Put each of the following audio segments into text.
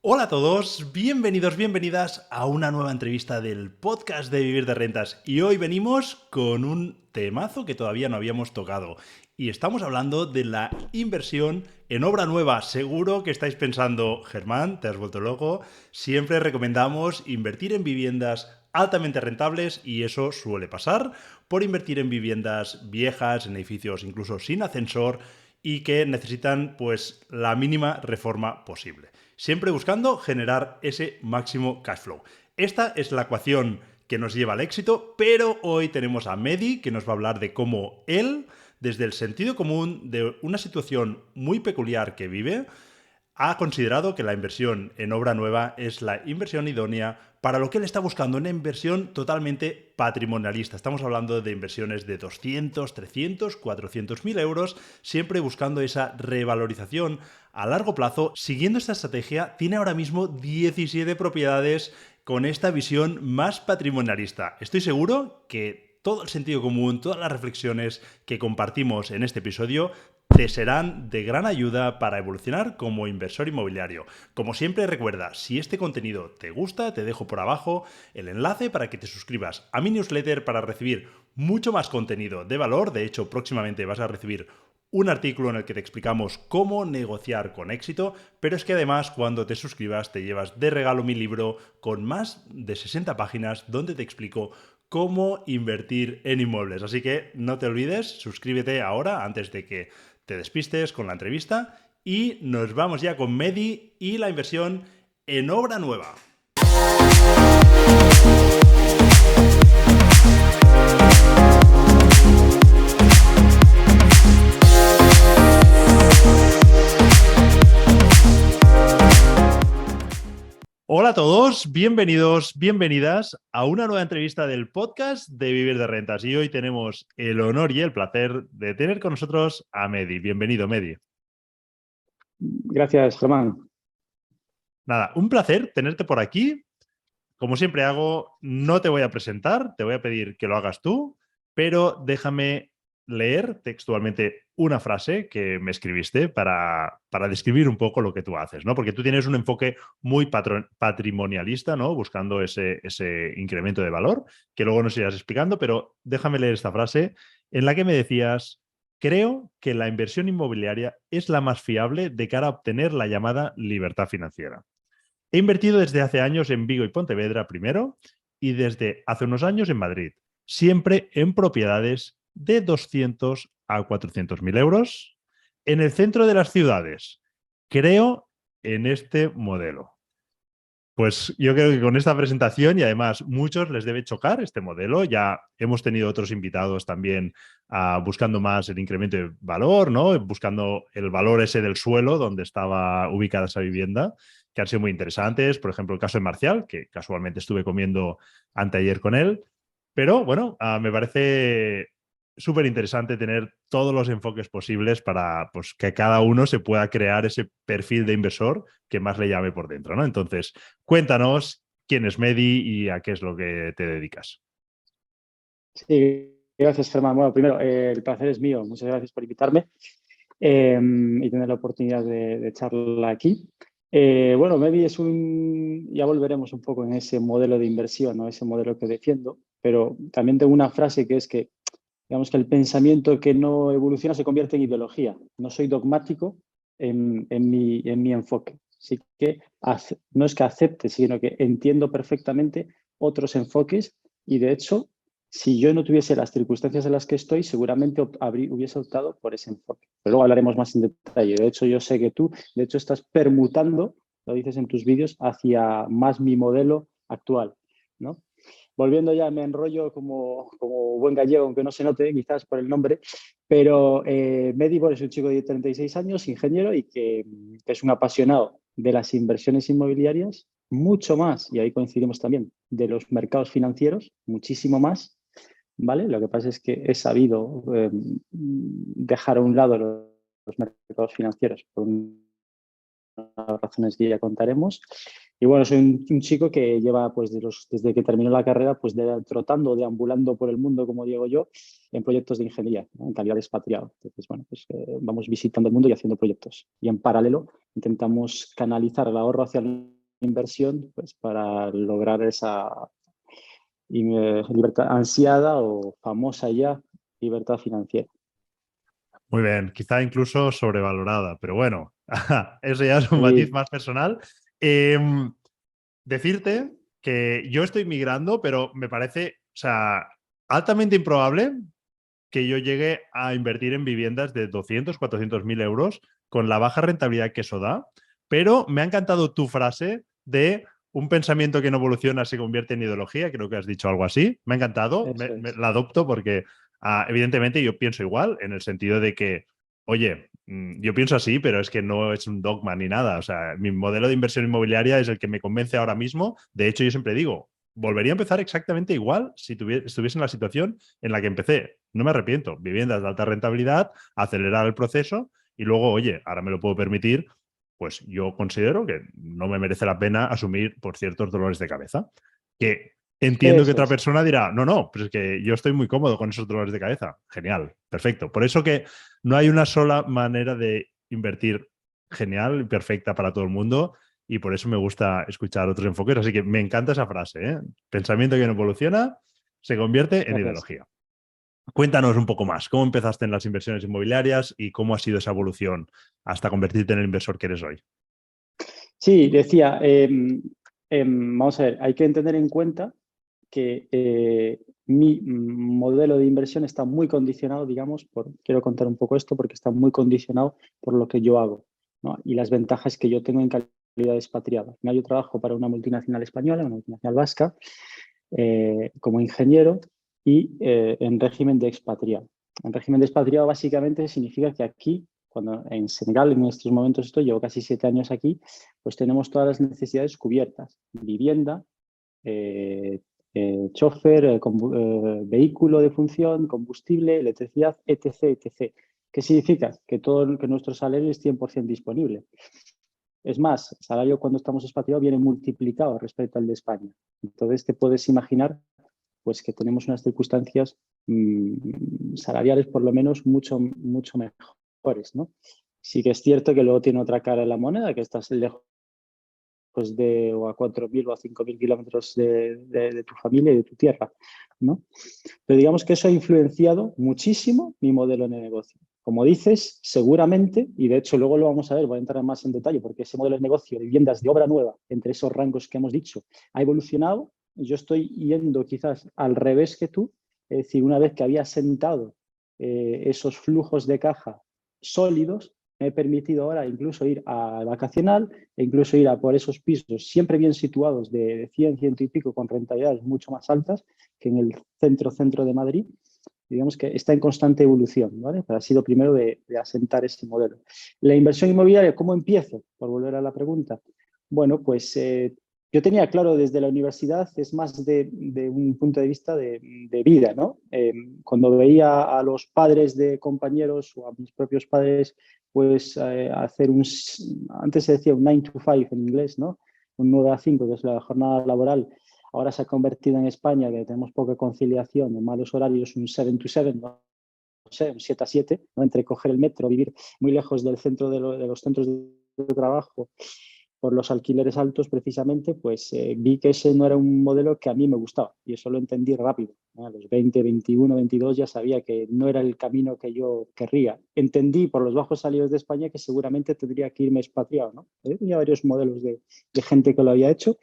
Hola a todos, bienvenidos, bienvenidas a una nueva entrevista del podcast de Vivir de Rentas. Y hoy venimos con un temazo que todavía no habíamos tocado. Y estamos hablando de la inversión en obra nueva. Seguro que estáis pensando, Germán, te has vuelto loco. Siempre recomendamos invertir en viviendas altamente rentables y eso suele pasar por invertir en viviendas viejas, en edificios incluso sin ascensor y que necesitan pues la mínima reforma posible. Siempre buscando generar ese máximo cash flow. Esta es la ecuación que nos lleva al éxito, pero hoy tenemos a Mehdi que nos va a hablar de cómo él, desde el sentido común de una situación muy peculiar que vive, ha considerado que la inversión en obra nueva es la inversión idónea para lo que él está buscando, una inversión totalmente patrimonialista. Estamos hablando de inversiones de 200, 300, 400 mil euros, siempre buscando esa revalorización a largo plazo. Siguiendo esta estrategia, tiene ahora mismo 17 propiedades con esta visión más patrimonialista. Estoy seguro que todo el sentido común, todas las reflexiones que compartimos en este episodio te serán de gran ayuda para evolucionar como inversor inmobiliario. Como siempre, recuerda, si este contenido te gusta, te dejo por abajo el enlace para que te suscribas a mi newsletter para recibir mucho más contenido de valor. De hecho, próximamente vas a recibir un artículo en el que te explicamos cómo negociar con éxito, pero es que además cuando te suscribas te llevas de regalo mi libro con más de 60 páginas donde te explico cómo invertir en inmuebles. Así que no te olvides, suscríbete ahora antes de que te despistes con la entrevista y nos vamos ya con Mehdi y la inversión en obra nueva. Hola a todos, bienvenidos, bienvenidas a una nueva entrevista del podcast de Vivir de Rentas. Y hoy tenemos el honor y el placer de tener con nosotros a Mehdi. Bienvenido, Mehdi. Gracias, Germán. Nada, un placer tenerte por aquí. Como siempre hago, no te voy a presentar, te voy a pedir que lo hagas tú, pero déjame leer textualmente una frase que me escribiste para describir un poco lo que tú haces, ¿no? Porque tú tienes un enfoque muy patrimonialista, ¿no? Buscando ese incremento de valor, que luego nos irás explicando, pero déjame leer esta frase en la que me decías, creo que la inversión inmobiliaria es la más fiable de cara a obtener la llamada libertad financiera. He invertido desde hace años en Vigo y Pontevedra primero y desde hace unos años en Madrid, siempre en propiedades de 200 a 400 mil euros en el centro de las ciudades. Creo en este modelo. Pues yo creo que con esta presentación y además muchos les debe chocar este modelo. Ya hemos tenido otros invitados también buscando más el incremento de valor, ¿no? Buscando el valor ese del suelo donde estaba ubicada esa vivienda, que han sido muy interesantes. Por ejemplo, el caso de Marcial, que casualmente estuve comiendo anteayer con él. Pero bueno, me parece súper interesante tener todos los enfoques posibles para pues, que cada uno se pueda crear ese perfil de inversor que más le llame por dentro, ¿no? Entonces, cuéntanos quién es Mehdi y a qué es lo que te dedicas. Sí, gracias, Germán. Bueno, primero, el placer es mío. Muchas gracias por invitarme y tener la oportunidad de charlar aquí. Bueno, Medi es ya volveremos un poco en ese modelo de inversión, ¿no? Ese modelo que defiendo, pero también tengo una frase que es que, digamos que el pensamiento que no evoluciona se convierte en ideología. No soy dogmático en mi enfoque. Así que no es que acepte, sino que entiendo perfectamente otros enfoques y de hecho, si yo no tuviese las circunstancias en las que estoy, seguramente hubiese optado por ese enfoque. Pero luego hablaremos más en detalle. De hecho, yo sé que tú, de hecho, estás permutando, lo dices en tus vídeos, hacia más mi modelo actual, ¿no? Volviendo ya, me enrollo como buen gallego, aunque no se note quizás por el nombre, pero Medi es un chico de 36 años, ingeniero, y que es un apasionado de las inversiones inmobiliarias, mucho más, y ahí coincidimos también, de los mercados financieros, muchísimo más, ¿vale? Lo que pasa es que he sabido dejar a un lado los mercados financieros por unas razones que ya contaremos. Y bueno, soy un chico que lleva, pues, desde que terminó la carrera, pues, trotando, deambulando por el mundo, como digo yo, en proyectos de ingeniería, ¿no? En calidad de expatriado. Entonces, bueno, pues vamos visitando el mundo y haciendo proyectos. Y en paralelo intentamos canalizar el ahorro hacia la inversión, pues, para lograr esa libertad ansiada o famosa ya libertad financiera. Muy bien, quizá incluso sobrevalorada, pero bueno, eso ya es un matiz Sí, más personal. Em, Decirte que yo estoy migrando, pero me parece, o sea, altamente improbable que yo llegue a invertir en viviendas de 200, 400 mil euros con la baja rentabilidad que eso da. Pero me ha encantado tu frase de un pensamiento que no evoluciona se convierte en ideología. Creo que has dicho algo así. Me ha encantado, eso es. la adopto porque evidentemente yo pienso igual en el sentido de que, oye, yo pienso así, pero es que no es un dogma ni nada. O sea, mi modelo de inversión inmobiliaria es el que me convence ahora mismo. De hecho, yo siempre digo, volvería a empezar exactamente igual si estuviese en la situación en la que empecé. No me arrepiento. Viviendas de alta rentabilidad, acelerar el proceso y luego, oye, ahora me lo puedo permitir, pues yo considero que no me merece la pena asumir por ciertos dolores de cabeza. Que entiendo que Eso otra es. persona dirá, no, no, pero es que yo estoy muy cómodo con esos dolores de cabeza. Genial, perfecto. Por eso que no hay una sola manera de invertir genial y perfecta para todo el mundo y por eso me gusta escuchar otros enfoques. Así que me encanta esa frase, ¿eh? Pensamiento que no evoluciona se convierte en Gracias. ideología. Cuéntanos un poco más, ¿cómo empezaste en las inversiones inmobiliarias y cómo ha sido esa evolución hasta convertirte en el inversor que eres hoy? Sí, decía, vamos a ver, hay que tener en cuenta que mi modelo de inversión está muy condicionado, digamos, quiero contar un poco esto, porque está muy condicionado por lo que yo hago, ¿no? Y las ventajas que yo tengo en calidad de expatriado. Al final yo trabajo para una multinacional española, una multinacional vasca, como ingeniero y en régimen de expatriado. En régimen de expatriado básicamente significa que aquí, cuando en Senegal en estos momentos estoy, llevo casi 7 años aquí, pues tenemos todas las necesidades cubiertas. Vivienda, eh, chofer, vehículo de función, combustible, electricidad, etc. etc. ¿Qué significa? Que nuestro salario es 100% disponible. Es más, el salario cuando estamos expatriados viene multiplicado respecto al de España. Entonces te puedes imaginar pues que tenemos unas circunstancias salariales por lo menos mucho, mucho mejores, ¿no? Sí que es cierto que luego tiene otra cara de la moneda, que estás lejos pues o a 4.000 o a 5.000 kilómetros de tu familia y de tu tierra, ¿no? Pero digamos que eso ha influenciado muchísimo mi modelo de negocio. Como dices, seguramente, y de hecho luego lo vamos a ver, voy a entrar más en detalle, porque ese modelo de negocio de viviendas de obra nueva, entre esos rangos que hemos dicho, ha evolucionado. Yo estoy yendo quizás al revés que tú, es decir, una vez que había sentado esos flujos de caja sólidos, me he permitido ahora incluso ir a vacacional e incluso ir a por esos pisos siempre bien situados de 100, 100 y pico con rentabilidades mucho más altas que en el centro de Madrid, digamos que está en constante evolución, ¿vale? Pero ha sido primero de asentar ese modelo. La inversión inmobiliaria, ¿cómo empiezo? Por volver a la pregunta. Bueno, pues yo tenía claro desde la universidad, es más de un punto de vista de vida, ¿no? Cuando veía a los padres de compañeros o a mis propios padres, pues hacer antes se decía un 9 to 5 en inglés, ¿no? Un 9 a 5, que es la jornada laboral. Ahora se ha convertido en España, que tenemos poca conciliación, en malos horarios, un 7 to 7, no sé, un 7 a 7, ¿no? Entre coger el metro, vivir muy lejos del centro de los centros de trabajo por los alquileres altos precisamente, pues vi que ese no era un modelo que a mí me gustaba y eso lo entendí rápido, ¿no? A los 20, 21, 22 ya sabía que no era el camino que yo querría. Entendí por los bajos salarios de España que seguramente tendría que irme expatriado, ¿no? Tenía varios modelos de gente que lo había hecho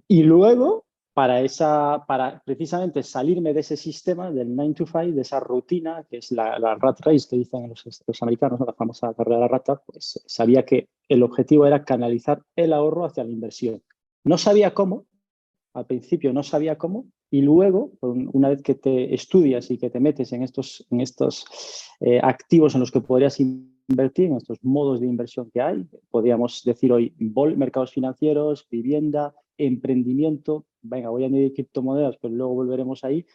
y luego, para precisamente salirme de ese sistema del 9 to 5, de esa rutina, que es la rat race que dicen los americanos, ¿no? La famosa carrera de la rata, pues sabía que el objetivo era canalizar el ahorro hacia la inversión. No sabía cómo, al principio no sabía cómo, y luego, una vez que te estudias y que te metes en estos activos en los que podrías invertir, en estos modos de inversión que hay, podríamos decir hoy mercados financieros, vivienda, emprendimiento, venga, voy a añadir criptomonedas, pero luego volveremos ahí.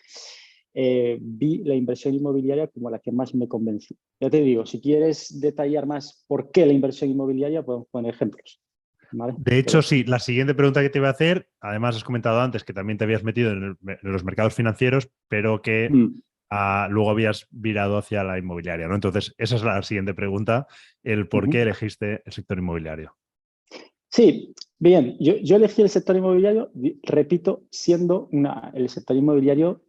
Vi la inversión inmobiliaria como la que más me convenció. Ya te digo, si quieres detallar más por qué la inversión inmobiliaria, podemos poner ejemplos. ¿vale? De hecho, Pero, sí, la siguiente pregunta que te iba a hacer, además has comentado antes que también te habías metido en los mercados financieros, pero que mm, luego habías virado hacia la inmobiliaria, ¿no? Entonces, esa es la siguiente pregunta, el por qué ujú. elegiste el sector inmobiliario. Sí, bien, yo elegí el sector inmobiliario, repito, siendo el sector inmobiliario,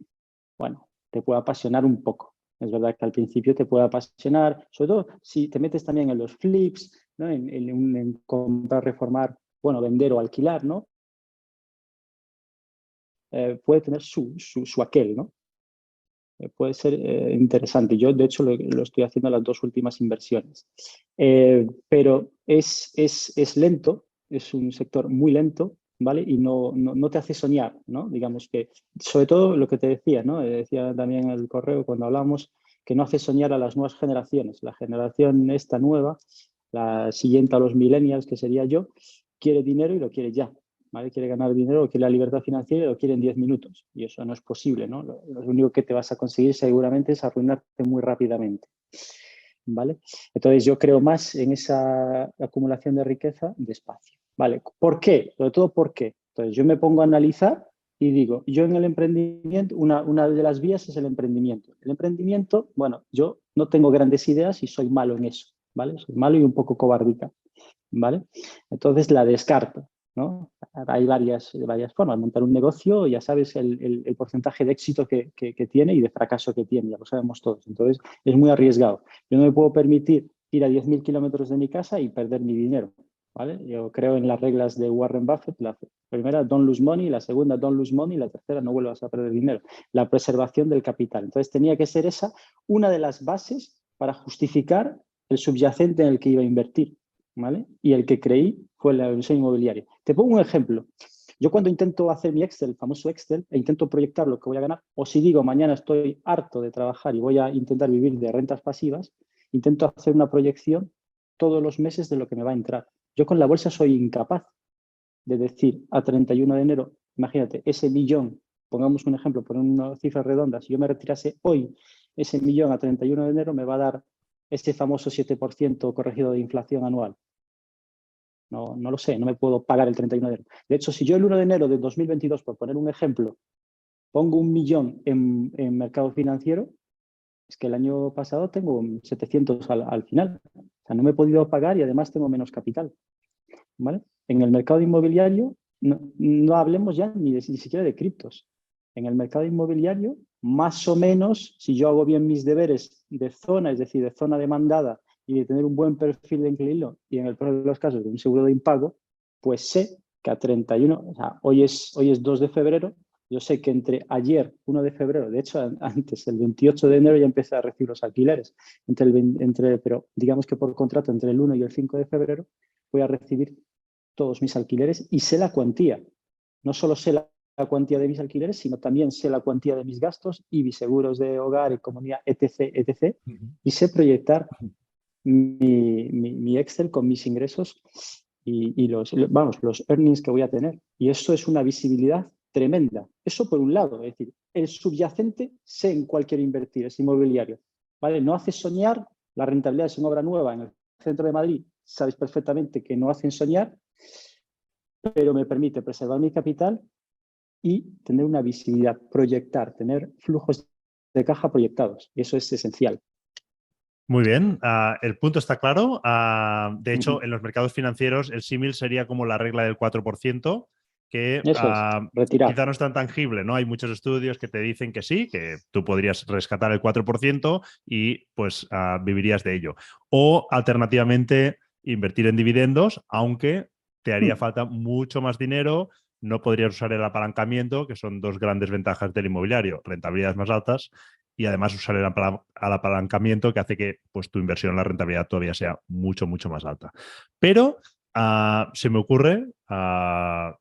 bueno, te puede apasionar un poco. Es verdad que al principio te puede apasionar, sobre todo si te metes también en los flips, ¿no? En comprar, reformar, bueno, vender o alquilar, ¿no? Puede tener su aquel, ¿no? Puede ser interesante. Yo, de hecho, lo estoy haciendo en las dos últimas inversiones. Pero es lento, es un sector muy lento, ¿vale? Y no te hace soñar, ¿no? Digamos que, sobre todo lo que te decía, ¿no? Decía también en el correo cuando hablamos, que no hace soñar a las nuevas generaciones. La generación esta nueva, la siguiente a los millennials, que sería yo, quiere dinero y lo quiere ya. ¿Vale? Quiere ganar dinero, quiere la libertad financiera y lo quiere en 10 minutos. Y eso no es posible, ¿no? Lo único que te vas a conseguir seguramente es arruinarte muy rápidamente. ¿Vale? Entonces yo creo más en esa acumulación de riqueza despacio. ¿Vale? ¿Por qué? Sobre todo, ¿por qué? Entonces yo me pongo a analizar y digo, yo en el emprendimiento, una de las vías es el emprendimiento. El emprendimiento, bueno, yo no tengo grandes ideas y soy malo en eso, ¿vale? Soy malo y un poco cobardica, ¿vale? Entonces la descarto, ¿no? Hay varias formas. Montar un negocio, ya sabes el porcentaje de éxito que tiene y de fracaso que tiene, ya lo sabemos todos. Entonces es muy arriesgado. Yo no me puedo permitir ir a 10.000 kilómetros de mi casa y perder mi dinero, ¿vale? Yo creo en las reglas de Warren Buffett. La primera, don't lose money. La segunda, don't lose money. La tercera, no vuelvas a perder dinero. La preservación del capital. Entonces tenía que ser esa una de las bases para justificar el subyacente en el que iba a invertir. ¿Vale? Y el que creí fue la inversión inmobiliaria. Te pongo un ejemplo. Yo cuando intento hacer mi Excel, el famoso Excel, e intento proyectar lo que voy a ganar, o si digo mañana estoy harto de trabajar y voy a intentar vivir de rentas pasivas, intento hacer una proyección todos los meses de lo que me va a entrar. Yo con la bolsa soy incapaz de decir a 31 de enero, imagínate, ese millón, pongamos un ejemplo, por unas cifras redondas, si yo me retirase hoy, ese millón a 31 de enero me va a dar ese famoso 7% corregido de inflación anual. No lo sé, no me puedo pagar el 31 de enero. De hecho, si yo el 1 de enero de 2022, por poner un ejemplo, pongo 1.000.000 en mercado financiero, es que el año pasado tengo 700 al final. O sea, no me he podido pagar y además tengo menos capital. ¿Vale? En el mercado inmobiliario, no hablemos ya ni siquiera de criptos. En el mercado inmobiliario, más o menos, si yo hago bien mis deberes de zona, es decir, de zona demandada y de tener un buen perfil de inquilino y en el peor de los casos de un seguro de impago, pues sé que a 31, o sea, hoy es 2 de febrero, yo sé que entre ayer, 1 de febrero, de hecho antes, el 28 de enero ya empecé a recibir los alquileres, pero digamos que por contrato entre el 1 y el 5 de febrero voy a recibir todos mis alquileres y sé la cuantía. No solo sé la cuantía de mis alquileres, sino también sé la cuantía de mis gastos, IBI, seguros de hogar y comunidad, etc., etc. Y sé proyectar mi Excel con mis ingresos y los earnings que voy a tener. Y eso es una visibilidad tremenda. Eso por un lado, es decir, el subyacente sé en cuál quiero invertir, es inmobiliario. ¿Vale? No hace soñar, la rentabilidad es una obra nueva en el centro de Madrid, sabes perfectamente que no hacen soñar, pero me permite preservar mi capital y tener una visibilidad, proyectar, tener flujos de caja proyectados. Y eso es esencial. Muy bien, el punto está claro. De Uh hecho, -huh. en los mercados financieros el símil sería como la regla del 4%, que Eso es, retirar. quizá no es tan tangible, ¿no? Hay muchos estudios que te dicen que sí, que tú podrías rescatar el 4% y pues vivirías de ello. O alternativamente invertir en dividendos, aunque te haría falta mucho más dinero, no podrías usar el apalancamiento, que son dos grandes ventajas del inmobiliario, rentabilidades más altas y además usar el apalancamiento que hace que pues, tu inversión en la rentabilidad todavía sea mucho, mucho más alta. Pero se me ocurre,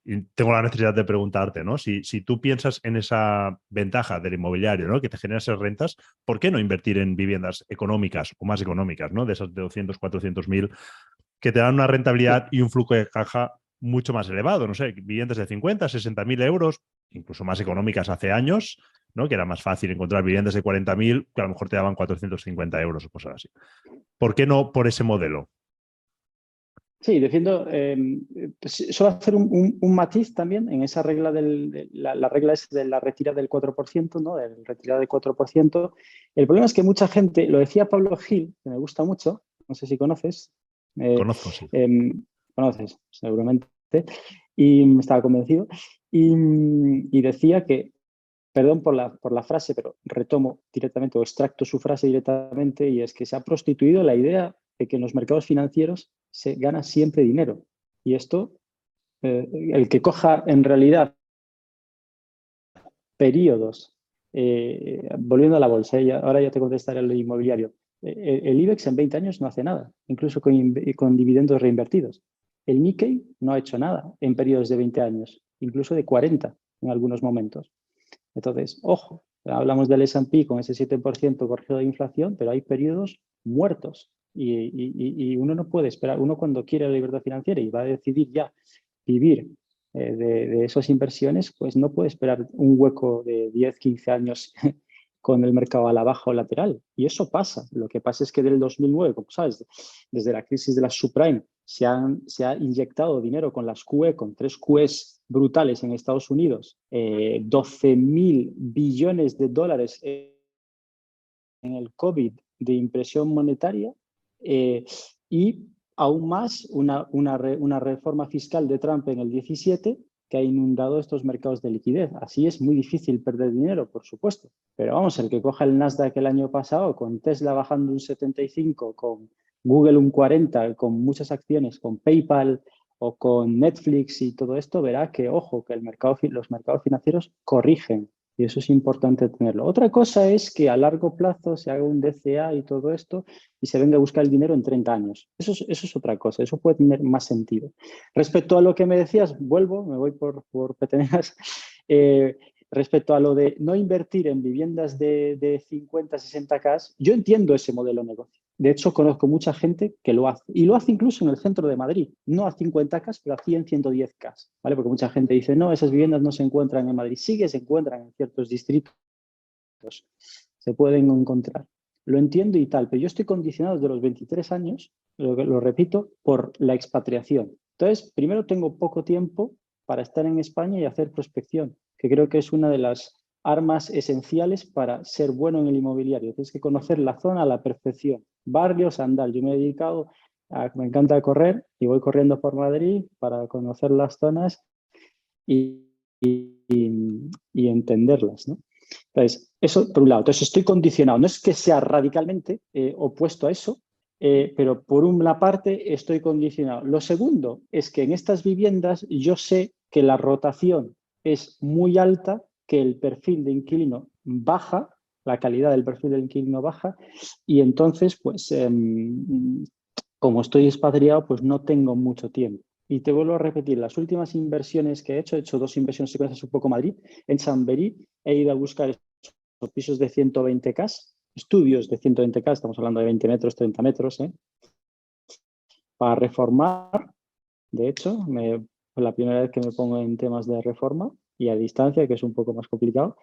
y tengo la necesidad de preguntarte, ¿no? Si tú piensas en esa ventaja del inmobiliario, ¿no? Que te genera esas rentas, ¿por qué no invertir en viviendas económicas o más económicas, ¿no? De esas de 200, 400 mil, que te dan una rentabilidad y un flujo de caja mucho más elevado? No sé, viviendas de 50, 60 mil euros, incluso más económicas hace años, ¿no? Que era más fácil encontrar viviendas de 40.000 que a lo mejor te daban 450 euros o cosas así. ¿Por qué no por ese modelo? Sí, defiendo, pues, suelo hacer un matiz también en esa regla la regla es de la retirada del 4%, ¿no? De la retirada del 4%. El problema es que mucha gente, lo decía Pablo Gil, que me gusta mucho, no sé si conoces, eh, Conozco, sí. conoces seguramente, y me estaba convencido, y decía que, perdón por la frase, pero retomo directamente o extracto su frase directamente, y es que se ha prostituido la idea de que en los mercados financieros se gana siempre dinero. Y esto, el que coja en realidad periodos, volviendo a la bolsa, ahora ya te contestaré lo inmobiliario. El IBEX en 20 años no hace nada, incluso con dividendos reinvertidos. El Nikkei no ha hecho nada en periodos de 20 años, incluso de 40 en algunos momentos. Entonces, ojo, hablamos del S&P con ese 7% corregido de inflación, pero hay periodos muertos y uno no puede esperar. Uno cuando quiere la libertad financiera y va a decidir ya vivir de esas inversiones, pues no puede esperar un hueco de 10, 15 años con el mercado a la baja o lateral. Y eso pasa. Lo que pasa es que del 2009, como sabes, desde la crisis de las subprime, se ha inyectado dinero con las QE, con 3 QEs brutales en Estados Unidos, 12.000 billones de dólares en el COVID de impresión monetaria, y aún más una reforma fiscal de Trump en el 17 que ha inundado estos mercados de liquidez. Así es muy difícil perder dinero, por supuesto. Pero vamos, el que coja el Nasdaq el año pasado, con Tesla bajando un 75, con Google un 40, con muchas acciones, con PayPal o con Netflix y todo esto, verá que, ojo, que los mercados financieros corrigen. Y eso es importante tenerlo. Otra cosa es que a largo plazo se haga un DCA y todo esto y se venga a buscar el dinero en 30 años. Eso es otra cosa, eso puede tener más sentido. Respecto a lo que me decías, me voy por peteneras. Respecto a lo de no invertir en viviendas de 50, 60K, yo entiendo ese modelo de negocio. De hecho, conozco mucha gente que lo hace. Y lo hace incluso en el centro de Madrid. No a 50K, pero a 100, 110K. ¿Vale? Porque mucha gente dice, no, esas viviendas no se encuentran en Madrid. Sí que se encuentran en ciertos distritos. Se pueden encontrar. Lo entiendo y tal, pero yo estoy condicionado desde los 23 años, lo repito, por la expatriación. Entonces, primero tengo poco tiempo para estar en España y hacer prospección, que creo que es una de las armas esenciales para ser bueno en el inmobiliario. Tienes que conocer la zona a la perfección. Barrios, andar. Yo me he dedicado me encanta correr y voy corriendo por Madrid para conocer las zonas y, y entenderlas, ¿no? Entonces, eso por un lado. Entonces, estoy condicionado. No es que sea radicalmente opuesto a eso, pero por una parte estoy condicionado. Lo segundo es que en estas viviendas yo sé que la rotación es muy alta, que el perfil de inquilino baja, la calidad del perfil del inquilino baja, y entonces, pues, como estoy expatriado, pues no tengo mucho tiempo. Y te vuelvo a repetir, las últimas inversiones que he hecho 2 inversiones secuencias un poco Madrid, en Chamberí he ido a buscar esos pisos de 120K, estudios de 120K, estamos hablando de 20 metros, 30 metros, para reformar. De hecho, fue la primera vez que me pongo en temas de reforma y a distancia, que es un poco más complicado,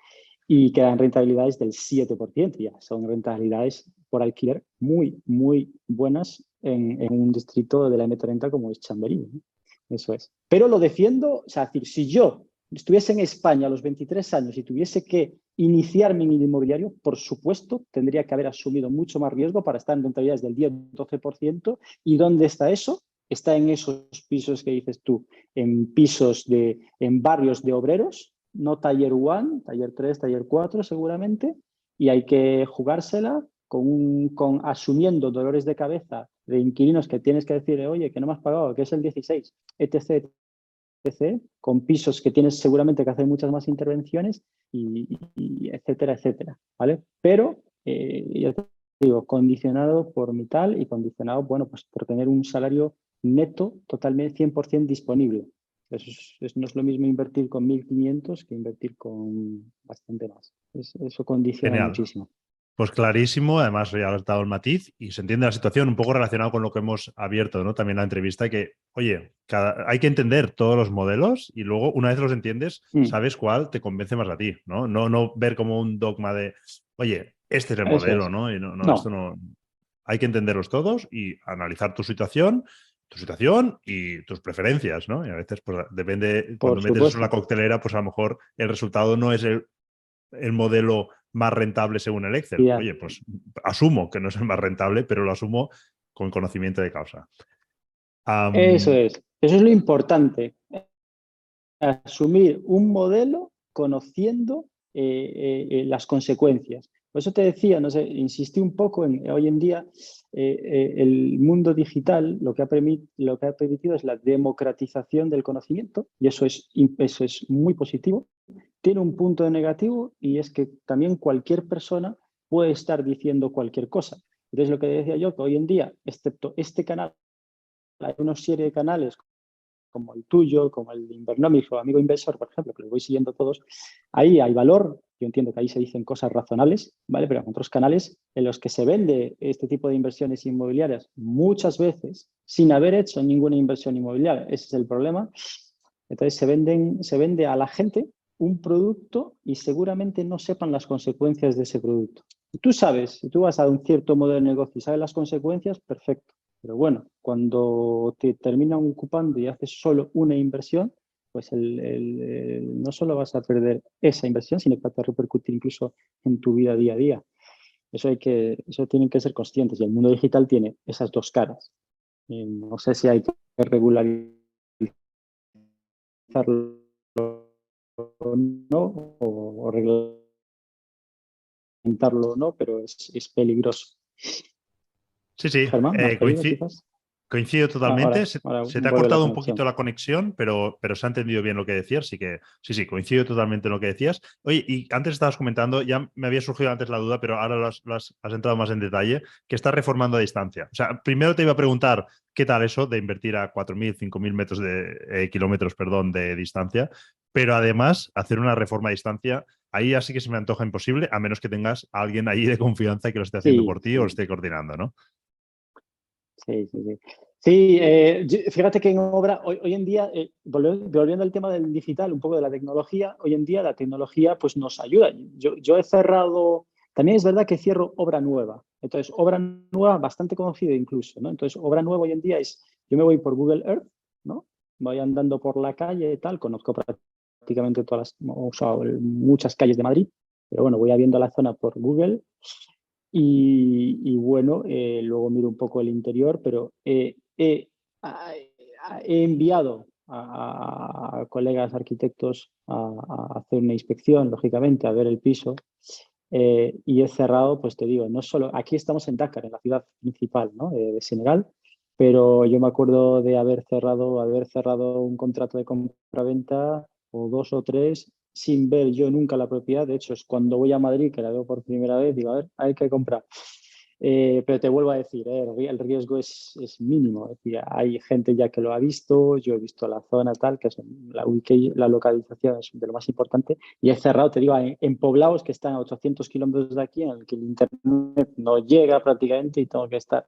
y quedan rentabilidades del 7%, ya son rentabilidades por alquiler muy, muy buenas en un distrito de la M30 como es Chamberí, ¿no? Eso es. Pero lo defiendo, o sea, decir, si yo estuviese en España a los 23 años y tuviese que iniciarme en el inmobiliario, por supuesto, tendría que haber asumido mucho más riesgo para estar en rentabilidades del 10-12%. ¿Y dónde está eso? Está en esos pisos que dices tú, en en barrios de obreros, no taller 1, taller 3, taller 4 seguramente, y hay que jugársela con asumiendo dolores de cabeza de inquilinos que tienes que decirle, oye, que no me has pagado, que es el 16, etc., etc., con pisos que tienes seguramente que hacer muchas más intervenciones, y etcétera, etcétera, ¿vale? Pero, ya te digo, condicionado por mi tal y condicionado, bueno, pues por tener un salario neto totalmente 100% disponible. No es lo mismo invertir con 1.500 que invertir con bastante más. Eso condiciona Genial. muchísimo. Pues clarísimo, además ya has dado el matiz y se entiende la situación un poco relacionado con lo que hemos abierto, ¿no? También la entrevista, que, oye, hay que entender todos los modelos y luego, una vez los entiendes, sabes cuál te convence más a ti, ¿no? No ver como un dogma de, oye, este es el Eso modelo, es. ¿no? Y no, esto No, no. Hay que entenderlos todos y analizar tu situación tu situación y tus preferencias, ¿no? Y a veces, pues depende, cuando Por metes eso en la supuesto. coctelera, pues a lo mejor el resultado no es el modelo más rentable según el Excel. Ya. Oye, pues asumo que no es el más rentable, pero lo asumo con conocimiento de causa. Eso Am, es. Eso es lo importante. Asumir un modelo conociendo las consecuencias. Por eso te decía, no sé, insistí un poco en hoy en día el mundo digital lo que ha permitido es la democratización del conocimiento y eso es muy positivo. Tiene un punto negativo y es que también cualquier persona puede estar diciendo cualquier cosa. Entonces, lo que decía yo, que hoy en día, excepto este canal, hay una serie de canales como el tuyo, como el de Invernomics o Amigo Inversor, por ejemplo, que los voy siguiendo todos, ahí hay valor. Yo entiendo que ahí se dicen cosas razonables, ¿vale? Pero en otros canales en los que se vende este tipo de inversiones inmobiliarias muchas veces sin haber hecho ninguna inversión inmobiliaria. Ese es el problema. Entonces se vende a la gente un producto y seguramente no sepan las consecuencias de ese producto. Si tú sabes, si tú vas a un cierto modelo de negocio y sabes las consecuencias, perfecto. Pero bueno, cuando te terminan ocupando y haces solo una inversión, pues no solo vas a perder esa inversión, sino que va a repercutir incluso en tu vida día a día. Eso tienen que ser conscientes. Y el mundo digital tiene esas dos caras. No sé si hay que regularizarlo o no, o reglamentarlo o no, pero es peligroso. sí, sí, Germán, ¿me has pedido quizás? coincido totalmente. Ahora Se te ha vuelve la cortado un poquito conexión. la conexión, pero se ha entendido bien lo que decías. Así que sí, coincido totalmente en lo que decías. Oye, y antes estabas comentando, ya me había surgido antes la duda, pero ahora has entrado más en detalle, que estás reformando a distancia. O sea, primero te iba a preguntar qué tal eso de invertir a 4.000, 5.000 metros kilómetros, perdón, de distancia, pero además hacer una reforma a distancia. Ahí así que se me antoja imposible, a menos que tengas a alguien ahí de confianza que lo esté haciendo Sí, por ti o lo sí. esté coordinando, ¿no? Sí, sí, sí. Sí, fíjate que en obra, hoy en día, volviendo al tema del digital, un poco de la tecnología, hoy en día la tecnología pues nos ayuda. Yo he cerrado, también es verdad que cierro obra nueva. Entonces, obra nueva bastante conocida incluso, ¿no? Entonces, obra nueva hoy en día es, yo me voy por Google Earth, ¿no? Voy andando por la calle y tal, conozco prácticamente o sea, muchas calles de Madrid, pero bueno, voy viendo la zona por Google. Y bueno, luego miro un poco el interior, pero a- he enviado a colegas arquitectos a hacer una inspección, lógicamente, a ver el piso. Y he cerrado, pues te digo, no solo, aquí estamos en Dakar, en la ciudad principal, ¿no? De Senegal, pero yo me acuerdo de haber cerrado un contrato de compra-venta o dos o tres sin ver yo nunca la propiedad. De hecho, es cuando voy a Madrid, que la veo por primera vez, digo, a ver, hay que comprar. Pero te vuelvo a decir, el riesgo es mínimo. Es decir, hay gente ya que lo ha visto, yo he visto la zona tal, que es la localización es de lo más importante, y he cerrado, te digo, en poblados que están a 800 kilómetros de aquí, en el que el internet no llega prácticamente y tengo que estar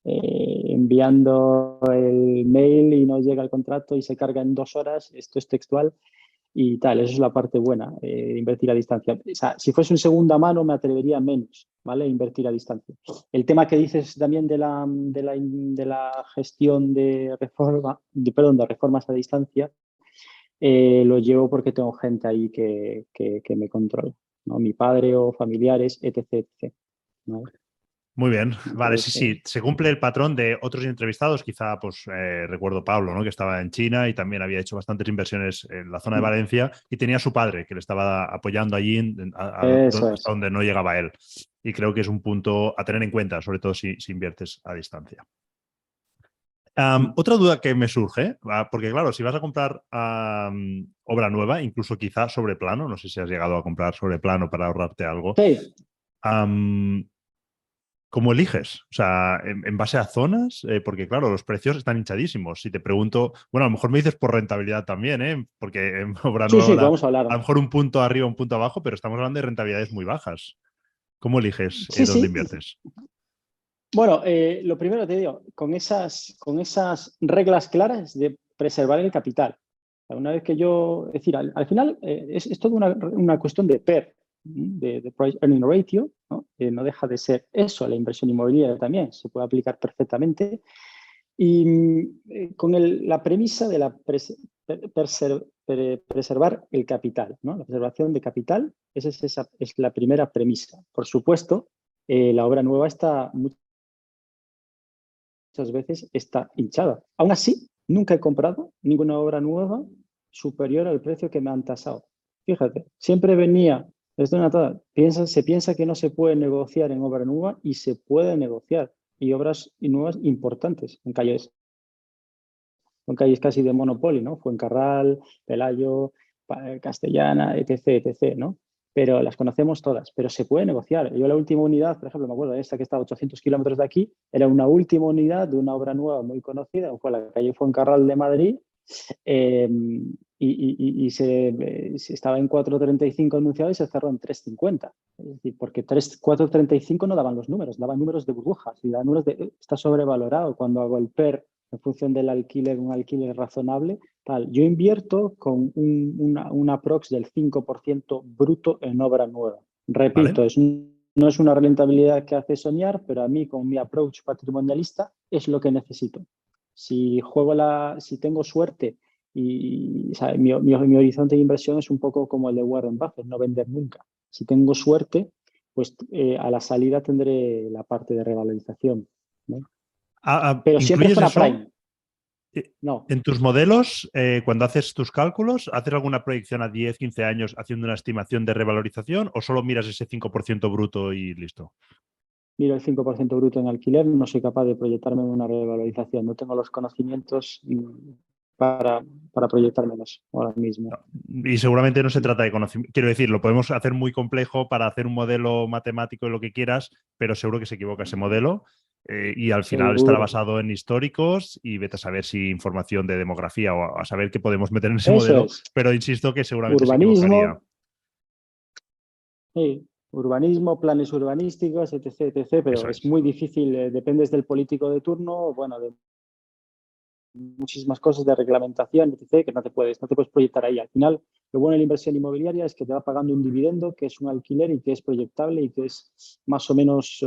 enviando el mail y no llega el contrato y se carga en 2 horas. Esto es textual y tal. Eso es la parte buena, invertir a distancia. O sea, si fuese un segunda mano me atrevería menos, ¿vale? Invertir a distancia. El tema que dices también de la gestión perdón, de reformas a distancia, lo llevo porque tengo gente ahí que me controla, ¿no? Mi padre o familiares, etc, etc, ¿vale? Muy bien, vale, sí, Entonces, sí, se cumple el patrón de otros entrevistados, quizá pues recuerdo Pablo, ¿no? Que estaba en China y también había hecho bastantes inversiones en la zona de Valencia y tenía a su padre que le estaba apoyando allí eso hasta es. donde no llegaba él. Y creo que es un punto a tener en cuenta, sobre todo si inviertes a distancia. Otra duda que me surge, porque claro, si vas a comprar obra nueva, incluso quizá sobre plano, no sé si has llegado a comprar sobre plano para ahorrarte algo. Sí, am, ¿Cómo eliges? O sea, en base a zonas, porque claro, los precios están hinchadísimos. Si te pregunto, bueno, a lo mejor me dices por rentabilidad también, ¿eh? Porque en obra sí, nueva sí, ahora, podemos hablar. a lo mejor un punto arriba, un punto abajo, pero estamos hablando de rentabilidades muy bajas. ¿Cómo eliges Sí, dónde sí. inviertes? Bueno, lo primero te digo, con esas reglas claras de preservar el capital. Una vez que yo, es decir, al final es toda una cuestión de PER, de Price Earning Ratio, ¿no? No deja de ser eso, la inversión inmobiliaria también se puede aplicar perfectamente. Y la premisa de preservar el capital, ¿no? La preservación de capital, esa es la primera premisa. Por supuesto, la obra nueva está muchas veces está hinchada. Aún así, nunca he comprado ninguna obra nueva superior al precio que me han tasado. Fíjate, siempre venía desde se piensa que no se puede negociar en obra nueva y se puede negociar. Y obras nuevas importantes en calles. Son calles casi de monopolio, ¿no? Fuencarral, Pelayo, Castellana, etc., etc., ¿no? Pero las conocemos todas, pero se puede negociar. Yo la última unidad, por ejemplo, me acuerdo de esta que está a 800 kilómetros de aquí, era una última unidad de una obra nueva muy conocida, fue la calle Fuencarral de Madrid, eh, se estaba en 4,35 anunciado y se cerró en 3,50. Es decir, porque 4,35 no daban los números, daban números de burbujas y daban números de está sobrevalorado cuando hago el PER en función del alquiler, un alquiler razonable. Tal. Yo invierto con una prox del 5% bruto en obra nueva. Repito, ¿Vale? no es una rentabilidad que hace soñar, pero a mí con mi approach patrimonialista es lo que necesito. Si tengo suerte y o sea, mi horizonte de inversión es un poco como el de Warren Buffett, no vender nunca. Si tengo suerte, pues a la salida tendré la parte de revalorización, ¿no? Pero siempre ¿Incluyes zona eso prime. No, en tus modelos? Cuando haces tus cálculos, ¿haces alguna proyección a 10, 15 años haciendo una estimación de revalorización o solo miras ese 5% bruto y listo? miro el 5% bruto en alquiler, no soy capaz de proyectarme en una revalorización. No tengo los conocimientos para proyectármelos ahora mismo. Y seguramente no se trata de conocimiento. Quiero decir, lo podemos hacer muy complejo para hacer un modelo matemático y lo que quieras, pero seguro que se equivoca ese modelo. Y al final estará Seguro. basado en históricos y vete a saber si información de demografía o a saber qué podemos meter en ese Eso modelo, es. pero insisto que seguramente se equivocaría. Urbanismo, sí, urbanismo, planes urbanísticos, etc., etc., Eso pero es es. muy difícil, dependes del político de turno, bueno, de muchísimas cosas de reglamentación, etc., que no te puedes proyectar ahí. Al final, lo bueno de la inversión inmobiliaria es que te va pagando un dividendo, que es un alquiler y que es proyectable y que es más o menos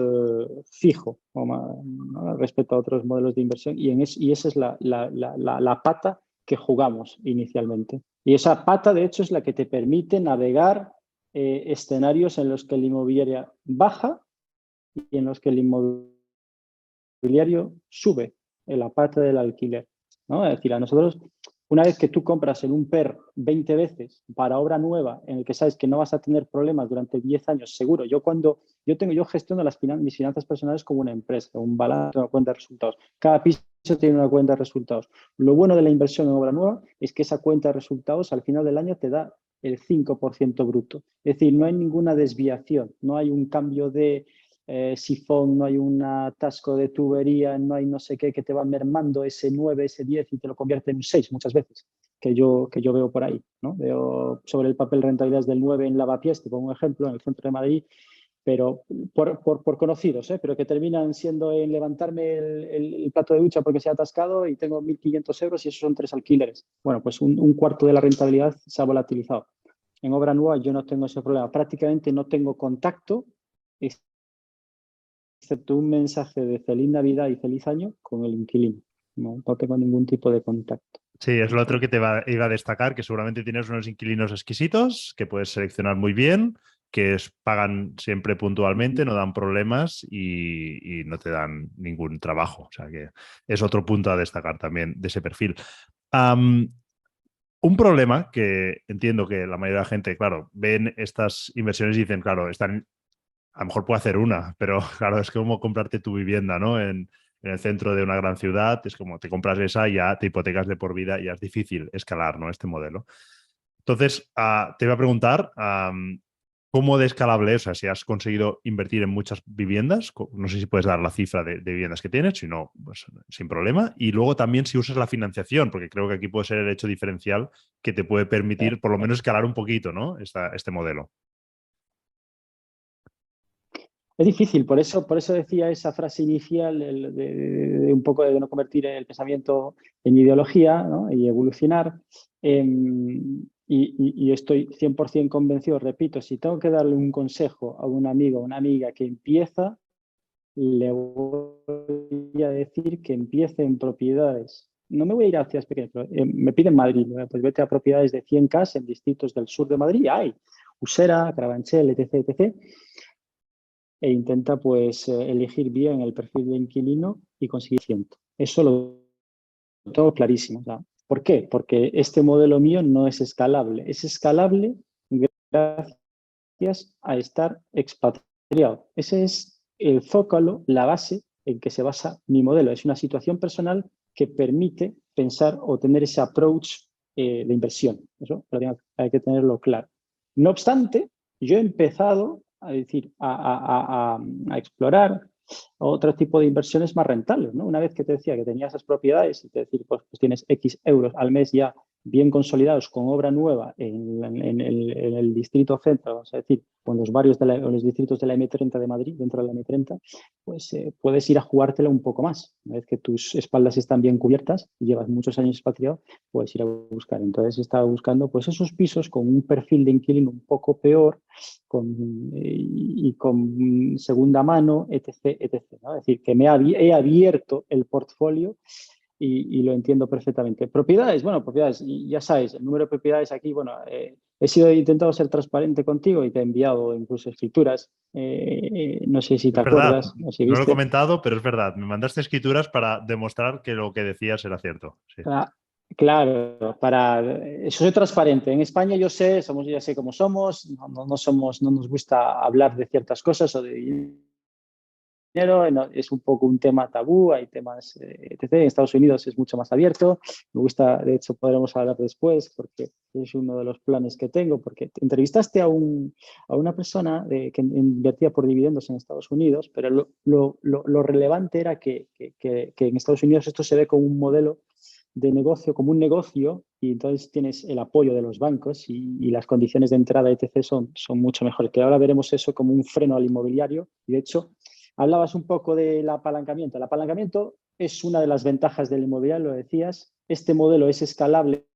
fijo, ¿no? Respecto a otros modelos de inversión. Y esa es la pata que jugamos inicialmente. Y esa pata, de hecho, es la que te permite navegar escenarios en los que la inmobiliaria baja y en los que el inmobiliario sube en la parte del alquiler, ¿no? Es decir, a nosotros, una vez que tú compras en un PER 20 veces para obra nueva, en el que sabes que no vas a tener problemas durante 10 años, seguro. Yo gestiono mis finanzas personales como una empresa, un balance, una cuenta de resultados. Cada piso tiene una cuenta de resultados. Lo bueno de la inversión en obra nueva es que esa cuenta de resultados al final del año te da el 5% bruto. Es decir, no hay ninguna desviación, no hay un cambio de sifón, no hay un atasco de tubería, no hay no sé qué que te va mermando ese 9, ese 10 y te lo convierte en un 6 muchas veces, que yo veo por ahí, ¿no? Veo sobre el papel rentabilidades del 9 en Lavapiés, te pongo un ejemplo, en el centro de Madrid, pero por conocidos, pero que terminan siendo en levantarme el plato de ducha porque se ha atascado y tengo 1.500 euros y esos son 3 alquileres. Bueno, pues un cuarto de la rentabilidad se ha volatilizado. En obra nueva yo no tengo ese problema, prácticamente no tengo contacto, excepto un mensaje de feliz Navidad y feliz año con el inquilino. No tengo ningún tipo de contacto. Sí, es lo otro que iba a destacar, que seguramente tienes unos inquilinos exquisitos que puedes seleccionar muy bien, que pagan siempre puntualmente, no dan problemas y no te dan ningún trabajo. O sea que es otro punto a destacar también de ese perfil. Am, un problema que entiendo que la mayoría de la gente, claro, ven estas inversiones y dicen, claro, a lo mejor puedo hacer una, pero claro, es como comprarte tu vivienda, ¿no? En el centro de una gran ciudad, es como te compras esa y ya te hipotecas de por vida y ya es difícil escalar, ¿no? Este modelo. Entonces, te voy a preguntar, ¿cómo de escalable es? O sea, si has conseguido invertir en muchas viviendas, no sé si puedes dar la cifra de viviendas que tienes, si no, pues sin problema. Y luego también si usas la financiación, porque creo que aquí puede ser el hecho diferencial que te puede permitir por lo menos escalar un poquito, ¿no? Este modelo. Es difícil, por eso decía esa frase inicial de un poco de no convertir el pensamiento en ideología, ¿no? Y evolucionar. Y estoy 100% convencido, repito, si tengo que darle un consejo a un amigo o una amiga que empieza, le voy a decir que empiece en propiedades. No me voy a ir a ciudades pequeñas, pero me piden Madrid. Pues vete a propiedades de 100K en distritos del sur de Madrid. Hay Usera, Carabanchel, etc, etc. E intenta pues elegir bien el perfil de inquilino y conseguir 100. Eso lo tengo clarísimo. ¿No? ¿Por qué? Porque este modelo mío no es escalable. Es escalable gracias a estar expatriado. Ese es el zócalo, la base en que se basa mi modelo. Es una situación personal que permite pensar o tener ese approach de inversión. Eso hay que tenerlo claro. No obstante, yo he empezado a decir, a explorar otro tipo de inversiones más rentables, ¿no? Una vez que te decía que tenía esas propiedades y te decir, pues tienes X euros al mes ya bien consolidados con obra nueva en el distrito centro, vamos a decir, o en los barrios o los distritos de la M30 de Madrid, dentro de la M30, pues puedes ir a jugártela un poco más. Una vez que tus espaldas están bien cubiertas y llevas muchos años expatriado, puedes ir a buscar. Entonces estaba buscando pues esos pisos con un perfil de inquilino un poco peor y con segunda mano, etc, etc. ¿No? Es decir, que he abierto el portfolio y lo entiendo perfectamente. Propiedades, bueno, propiedades, y ya sabes, el número de propiedades aquí, bueno, he intentado ser transparente contigo y te he enviado incluso escrituras. No sé si te Es verdad, acuerdas, no sé si no lo he viste. comentado, pero es verdad. Me mandaste escrituras para demostrar que lo que decías era cierto. Sí. Ah, claro, eso soy transparente. En España yo sé, ya sé cómo somos, no nos gusta hablar de ciertas cosas o de dinero, es un poco un tema tabú, hay temas, etc. En Estados Unidos es mucho más abierto. Me gusta, de hecho, podremos hablar después porque es uno de los planes que tengo, porque entrevistaste a una persona que invertía por dividendos en Estados Unidos, pero lo relevante era que en Estados Unidos esto se ve como un modelo de negocio, como un negocio, y entonces tienes el apoyo de los bancos y las condiciones de entrada, etc., son mucho mejores. Que ahora veremos eso como un freno al inmobiliario. Y de hecho, hablabas un poco del apalancamiento. El apalancamiento es una de las ventajas del inmobiliario, lo decías. Este modelo es escalable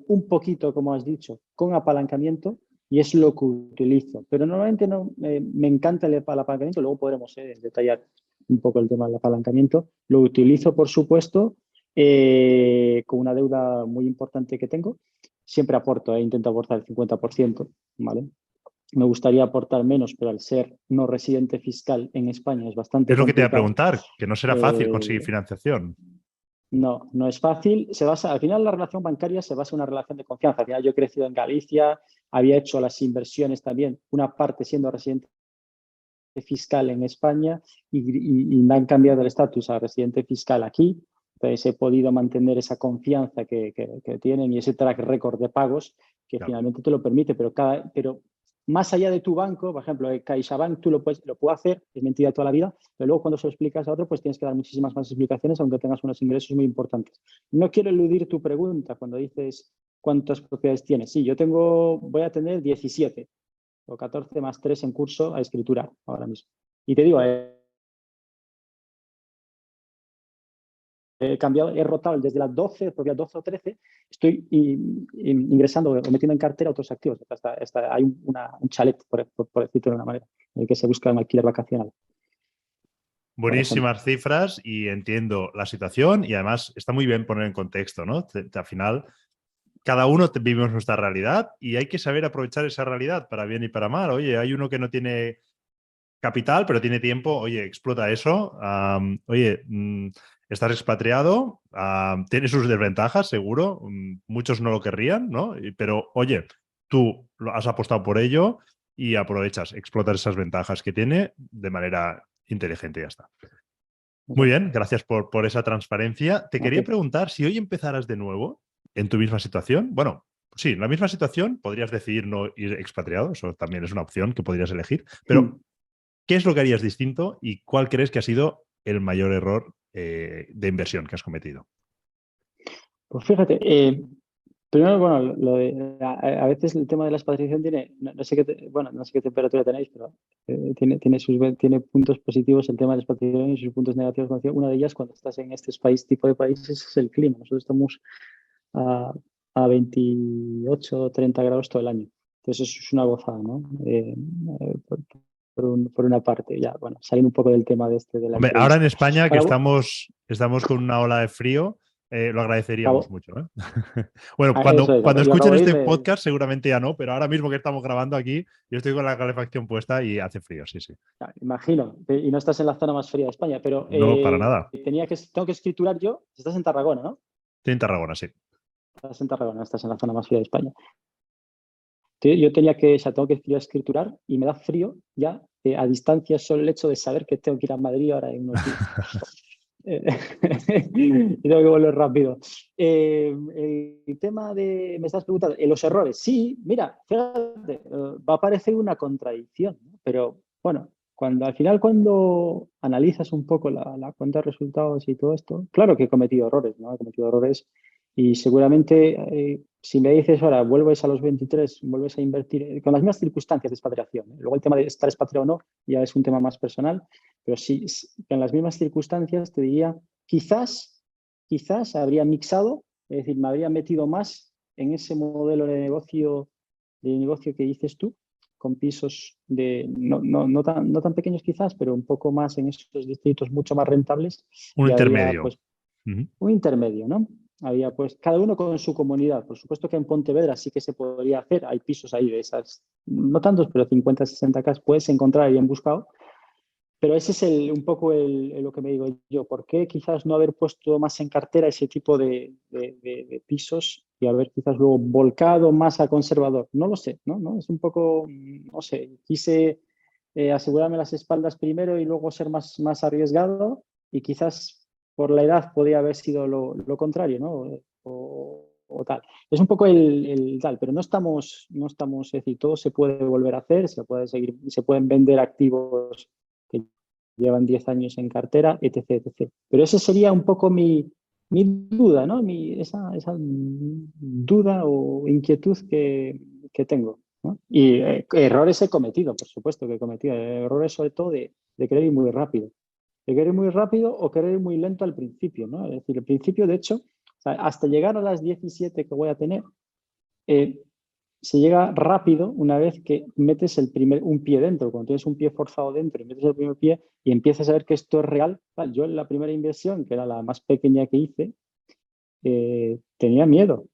un poquito, como has dicho, con apalancamiento y es lo que utilizo. Pero normalmente no, me encanta el apalancamiento, luego podremos detallar un poco el tema del apalancamiento. Lo utilizo, por supuesto, con una deuda muy importante que tengo. Siempre aporto, intento aportar el 50%, ¿vale? Me gustaría aportar menos, pero al ser no residente fiscal en España es bastante Es lo que te iba a complicado. preguntar, que no será fácil conseguir Eh, financiación. no es fácil. Al final la relación bancaria se basa en una relación de confianza. Al final yo he crecido en Galicia, había hecho las inversiones también, una parte siendo residente fiscal en España y me han cambiado el estatus a residente fiscal aquí. Entonces he podido mantener esa confianza que tienen y ese track record de pagos que Claro. finalmente te lo permite, pero más allá de tu banco, por ejemplo, CaixaBank, tú lo puedo hacer, es mentira toda la vida, pero luego cuando se lo explicas a otro, pues tienes que dar muchísimas más explicaciones, aunque tengas unos ingresos muy importantes. No quiero eludir tu pregunta cuando dices cuántas propiedades tienes. Sí, voy a tener 17 o 14 más 3 en curso a escritura ahora mismo. Y te digo, he cambiado, he rotado desde las 12, propiedad 12 o 13, estoy ingresando o metiendo en cartera otros activos. Hay un chalet, por decirlo de una manera, en el que se busca un alquiler vacacional, por ejemplo. Buenísimas cifras y entiendo la situación y además está muy bien poner en contexto, ¿no? Al final, cada uno vivimos nuestra realidad y hay que saber aprovechar esa realidad para bien y para mal. Oye, hay uno que no tiene capital, pero tiene tiempo, oye, explota eso. Oye, estás expatriado, tiene sus desventajas, seguro. Muchos no lo querrían, ¿no? Pero, oye, tú has apostado por ello y aprovechas, explotar esas ventajas que tiene de manera inteligente y ya está. Muy Exacto. bien, gracias por esa transparencia. Te ¿A quería ti? preguntar si hoy empezaras de nuevo en tu misma situación. Bueno, sí, en la misma situación podrías decidir no ir expatriado, eso también es una opción que podrías elegir, pero ¿qué es lo que harías distinto y cuál crees que ha sido el mayor error de inversión que has cometido? Pues fíjate, primero, bueno, a veces el tema de la expatriación tiene, no sé bueno, no sé qué temperatura tenéis, pero tiene puntos positivos el tema de la expatriación y sus puntos negativos. Como decía, una de ellas, cuando estás en este tipo de países, es el clima. Nosotros estamos a, a 28 o 30 grados todo el año. Entonces eso es una gozada, ¿no? por una parte. Ya, bueno, saliendo un poco del tema de la Hombre, ahora en entrevista. España que Ahora, estamos con una ola de frío, lo agradeceríamos mucho, ¿eh? Bueno, eso es, cuando y escuchen acabo de este irme, podcast seguramente ya no, pero ahora mismo que estamos grabando aquí, yo estoy con la calefacción puesta y hace frío, sí, sí. ya, imagino, y no estás en la zona más fría de España, pero No, para nada. tengo que escriturar yo. Estás en Tarragona, ¿no? Estoy en Tarragona, sí. Estás en Tarragona, estás en la zona más fría de España. Yo o sea, tengo que escriturar y me da frío ya a distancia solo el hecho de saber que tengo que ir a Madrid ahora en unos días. Y tengo que volver rápido. El tema me estás preguntando, los errores. Sí, mira, fíjate, va a parecer una contradicción, ¿no? Pero bueno, cuando analizas un poco la cuenta de resultados y todo esto, claro que he cometido errores, ¿no? He cometido errores y seguramente si me dices ahora, vuelves a los 23, vuelves a invertir con las mismas circunstancias de expatriación, ¿eh? Luego el tema de estar expatriado o no ya es un tema más personal, pero sí, en las mismas circunstancias te diría, quizás habría mixado, es decir, me habría metido más en ese modelo de negocio que dices tú, con pisos no tan pequeños quizás, pero un poco más en esos distritos mucho más rentables Un y habría intermedio. pues un intermedio, ¿no? Había pues cada uno con su comunidad. Por supuesto que en Pontevedra sí que se podría hacer, hay pisos ahí de esas, no tantos, pero 50, 60 casas puedes encontrar bien buscado. Pero ese es un poco lo que me digo yo. ¿Por qué quizás no haber puesto más en cartera ese tipo de pisos y haber quizás luego volcado más a conservador? No lo sé, ¿no? ¿No? Es un poco, no sé, quise asegurarme las espaldas primero y luego ser más arriesgado y quizás por la edad podría haber sido lo contrario, ¿no? O tal. Es un poco el tal, pero no estamos, es decir, todo se puede volver a hacer, se puede seguir, se pueden vender activos que llevan 10 años en cartera, etc, etc. Pero esa sería un poco mi duda, ¿no? Esa duda o inquietud que tengo, ¿no? Y errores he cometido, por supuesto que he cometido. Errores sobre todo de querer ir muy rápido. De querer ir muy rápido o querer ir muy lento al principio, ¿no? Es decir, al principio, de hecho, o sea, hasta llegar a las 17 que voy a tener, eh, se llega rápido una vez que metes un pie dentro. Cuando tienes un pie forzado dentro y metes el primer pie y empiezas a ver que esto es real. Yo en la primera inversión, que era la más pequeña que hice, tenía miedo.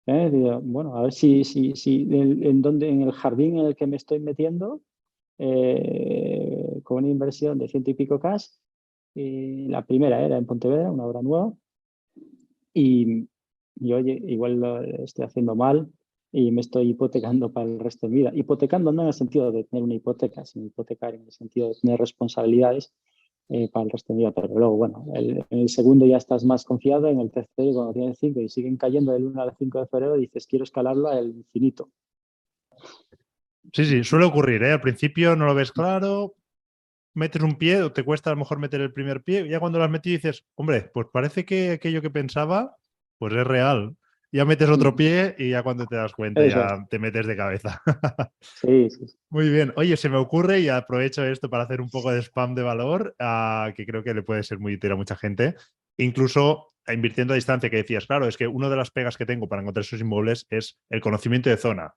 Digo, bueno, a ver si en el jardín en el que me estoy metiendo, con una inversión de 100 y pico cash, la primera era en Pontevedra, una obra nueva, y oye, igual lo estoy haciendo mal y me estoy hipotecando para el resto de mi vida. Hipotecando no en el sentido de tener una hipoteca, sino hipotecar en el sentido de tener responsabilidades para el resto de mi vida. Pero luego, bueno, en el segundo ya estás más confiado, en el tercero, cuando tienes 5 y siguen cayendo del 1 al 5 de febrero, dices, quiero escalarlo al infinito. Sí, sí, suele ocurrir, ¿eh? Al principio no lo ves claro, metes un pie o te cuesta a lo mejor meter el primer pie, y ya cuando lo has metido dices, hombre, pues parece que aquello que pensaba, pues es real. Ya metes otro pie y ya cuando te das cuenta Eso es. ya te metes de cabeza. Sí, sí, sí. Muy bien. Oye, se me ocurre y aprovecho esto para hacer un poco de spam de valor, que creo que le puede ser muy útil a mucha gente. Incluso invirtiendo a distancia, que decías, claro, es que una de las pegas que tengo para encontrar esos inmuebles es el conocimiento de zona.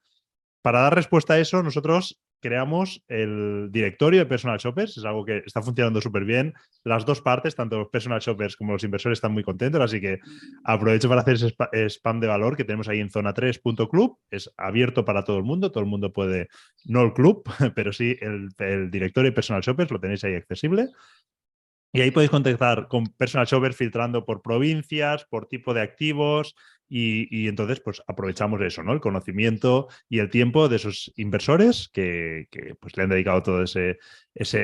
Para dar respuesta a eso, nosotros creamos el directorio de personal shoppers. Es algo que está funcionando súper bien. Las dos partes, tanto los personal shoppers como los inversores, están muy contentos. Así que aprovecho para hacer ese spam de valor que tenemos ahí en zona3.club. Es abierto para todo el mundo. Todo el mundo puede, no el club, pero sí el directorio de personal shoppers. Lo tenéis ahí accesible. Y ahí podéis contactar con personal shoppers filtrando por provincias, por tipo de activos y entonces pues aprovechamos eso, ¿no? El conocimiento y el tiempo de esos inversores que pues le han dedicado todo ese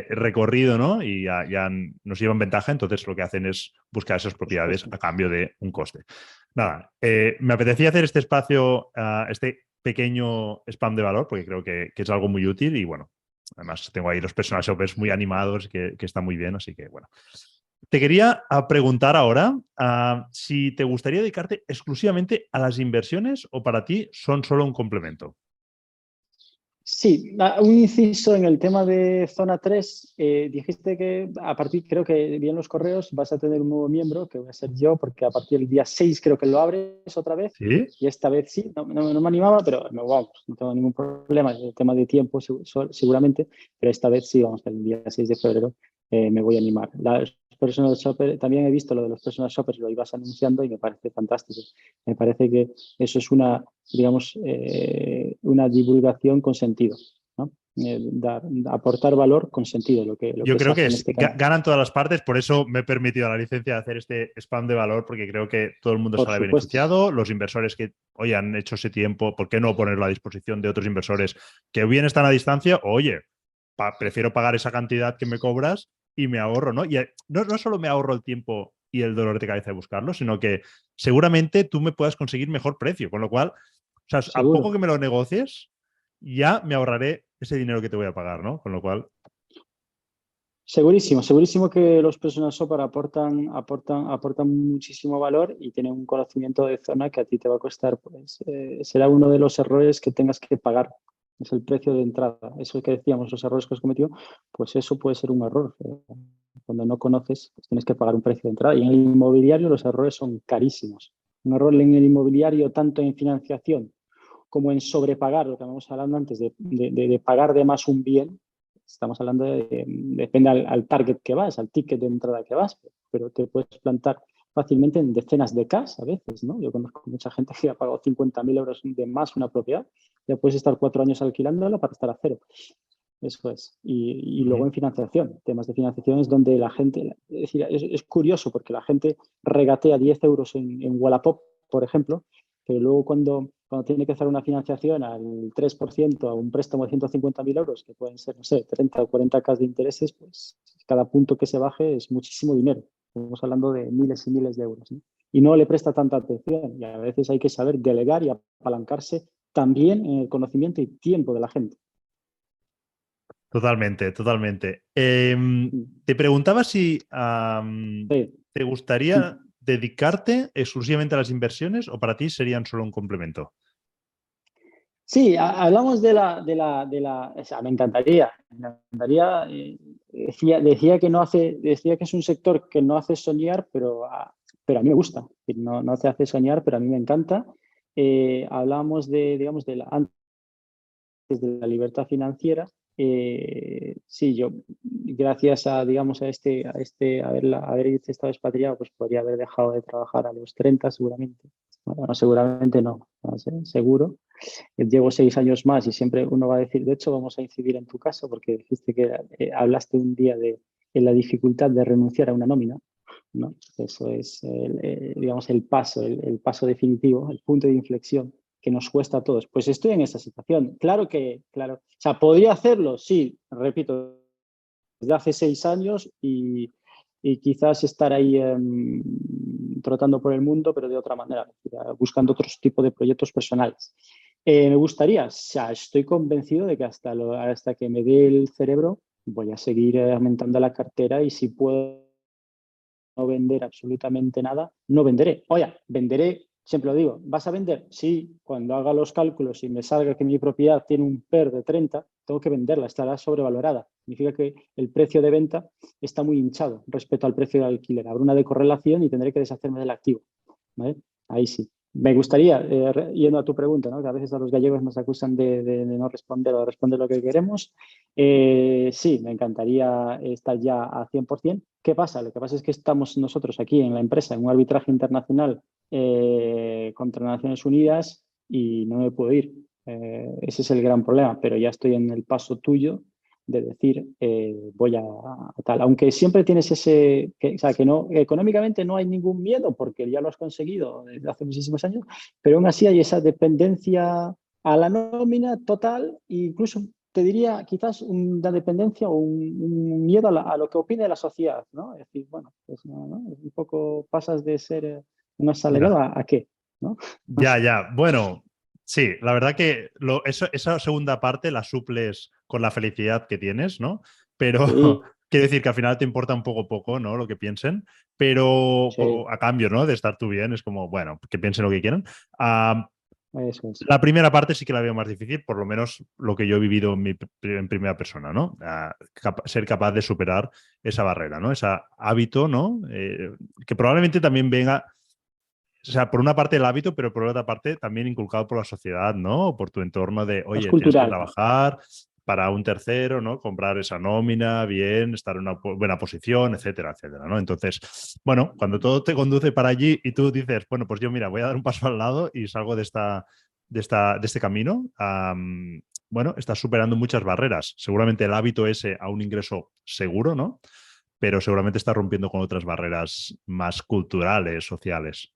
recorrido, ¿no? Y ya nos llevan ventaja, entonces lo que hacen es buscar esas Por propiedades supuesto. a cambio de un coste. Nada, me apetecía hacer este espacio, este pequeño spam de valor, porque creo que es algo muy útil y bueno, además, tengo ahí los personal shoppers muy animados que están muy bien, así que bueno. Te quería preguntar ahora si te gustaría dedicarte exclusivamente a las inversiones o para ti son solo un complemento. Sí, un inciso en el tema de zona 3. Dijiste que a partir, creo que vi en los correos, vas a tener un nuevo miembro, que voy a ser yo, porque a partir del día 6 creo que lo abres otra vez, ¿Sí? y esta vez sí, no me animaba, pero no, vamos, no tengo ningún problema, el tema de tiempo seguramente, pero esta vez sí, vamos, el día 6 de febrero me voy a animar. Las personal shopper, también he visto lo de los personal shoppers, lo ibas anunciando y me parece fantástico. Me parece que eso es una, digamos, una divulgación con sentido, ¿no? Aportar valor con sentido, lo Yo que se creo hace que en este canal. ganan todas las partes, por eso me he permitido la licencia de hacer este spam de valor, porque creo que todo el mundo Por sale supuesto. beneficiado. Los inversores que hoy han hecho ese tiempo, ¿por qué no ponerlo a disposición de otros inversores que bien están a distancia? Oye, prefiero pagar esa cantidad que me cobras y me ahorro, ¿no? Y no solo me ahorro el tiempo y el dolor de cabeza de buscarlo, sino que seguramente tú me puedas conseguir mejor precio, con lo cual, o sea, a poco Seguro. que me lo negocies, ya me ahorraré ese dinero que te voy a pagar, ¿no? Con lo cual, Segurísimo, segurísimo que los personal shopper aportan muchísimo valor y tienen un conocimiento de zona que a ti te va a costar, pues será uno de los errores que tengas que pagar. Es el precio de entrada. Eso que decíamos, los errores que has cometido, pues eso puede ser un error. Cuando no conoces, pues tienes que pagar un precio de entrada. Y en el inmobiliario los errores son carísimos. Un error en el inmobiliario, tanto en financiación como en sobrepagar, lo que habíamos hablando antes, de pagar de más un bien. Estamos hablando depende al target que vas, al ticket de entrada que vas, pero te puedes plantar fácilmente en decenas de Ks a veces, ¿no? Yo conozco mucha gente que ha pagado 50.000 euros de más una propiedad, ya puedes estar 4 años alquilándola para estar a cero. Eso es. Y luego ujú, en financiación, temas de financiación es donde la gente, es decir, es curioso porque la gente regatea 10 euros en Wallapop, por ejemplo, pero luego cuando tiene que hacer una financiación al 3% a un préstamo de 150.000 euros, que pueden ser, no sé, 30 o 40 K de intereses, pues cada punto que se baje es muchísimo dinero. Estamos hablando de miles y miles de euros, ¿no? Y no le presta tanta atención. Y a veces hay que saber delegar y apalancarse también en el conocimiento y tiempo de la gente. totalmente, totalmente. Mm. Te preguntaba si Sí. te gustaría dedicarte exclusivamente a las inversiones o para ti serían solo un complemento. Sí, hablamos o sea, me encantaría, decía que no hace, decía que es un sector que no hace soñar, pero a mí me gusta, no te hace soñar, pero a mí me encanta. Hablamos digamos, antes de la libertad financiera. Sí, yo, gracias a, digamos, haber estado expatriado, pues podría haber dejado de trabajar a los 30 seguramente. Bueno, seguramente no sé, seguro. Llevo 6 años más y siempre uno va a decir, de hecho, vamos a incidir en tu caso, porque dijiste que hablaste un día de la dificultad de renunciar a una nómina, ¿no? Eso es, digamos, el paso definitivo, el punto de inflexión que nos cuesta a todos. Pues estoy en esa situación. Claro. O sea, ¿podría hacerlo? Sí, repito, desde hace 6 años y quizás estar ahí trotando por el mundo, pero de otra manera, buscando otros tipos de proyectos personales. Me gustaría, o sea, estoy convencido de que hasta que me dé el cerebro voy a seguir aumentando la cartera y si puedo no vender absolutamente nada, no venderé. Oye, venderé, siempre lo digo, ¿vas a vender? Sí, cuando haga los cálculos y me salga que mi propiedad tiene un PER de 30, tengo que venderla, estará sobrevalorada. Significa que el precio de venta está muy hinchado respecto al precio del alquiler. Habrá una decorrelación y tendré que deshacerme del activo. ¿Vale? Ahí sí. Me gustaría, yendo a tu pregunta, ¿no? Que a veces a los gallegos nos acusan de no responder o de responder lo que queremos. Sí, me encantaría estar ya a 100%. ¿Qué pasa? Lo que pasa es que estamos nosotros aquí en la empresa en un arbitraje internacional contra Naciones Unidas y no me puedo ir. Ese es el gran problema, pero ya estoy en el paso tuyo de decir voy a tal. Aunque siempre tienes o sea, que no, económicamente no hay ningún miedo porque ya lo has conseguido desde hace muchísimos años, pero aún así hay esa dependencia a la nómina total e incluso te diría quizás una dependencia o un miedo a lo que opine la sociedad, ¿no? Es decir, bueno, pues no, un poco pasas de ser un asalariado Ya, a qué, ¿no? No ya, sé. ya. Bueno, sí, la verdad que esa segunda parte la suples con la felicidad que tienes, ¿no? Pero Sí, quiere decir que al final te importa un poco, ¿no? Lo que piensen, pero sí, a cambio, ¿no? De estar tú bien, es como, bueno, que piensen lo que quieran. Eso es. La primera parte sí que la veo más difícil, por lo menos lo que yo he vivido en primera persona, ¿no? Ser capaz de superar esa barrera, ¿no? Ese hábito, ¿no? Que probablemente también venga, o sea, por una parte el hábito, pero por otra parte también inculcado por la sociedad, ¿no? O por tu entorno de, Es oye, tienes que cultural. trabajar para un tercero, ¿no? Comprar esa nómina, bien, estar en una buena posición, etcétera, etcétera, ¿no? Entonces, bueno, cuando todo te conduce para allí y tú dices, bueno, pues yo, mira, voy a dar un paso al lado y salgo de este camino, bueno, estás superando muchas barreras. Seguramente el hábito ese a un ingreso seguro, ¿no? Pero seguramente estás rompiendo con otras barreras más culturales, sociales.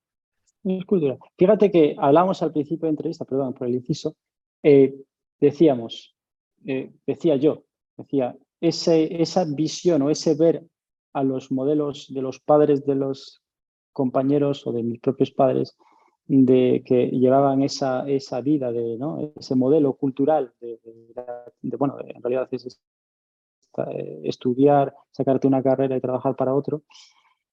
Es cultural. Fíjate que hablamos al principio de entrevista, perdón por el inciso, eh, decíamos, decía, esa visión o ese ver a los modelos de los padres de los compañeros o de mis propios padres de que llevaban esa vida de, ¿no? Ese modelo cultural bueno, en realidad es estudiar, sacarte una carrera y trabajar para otro,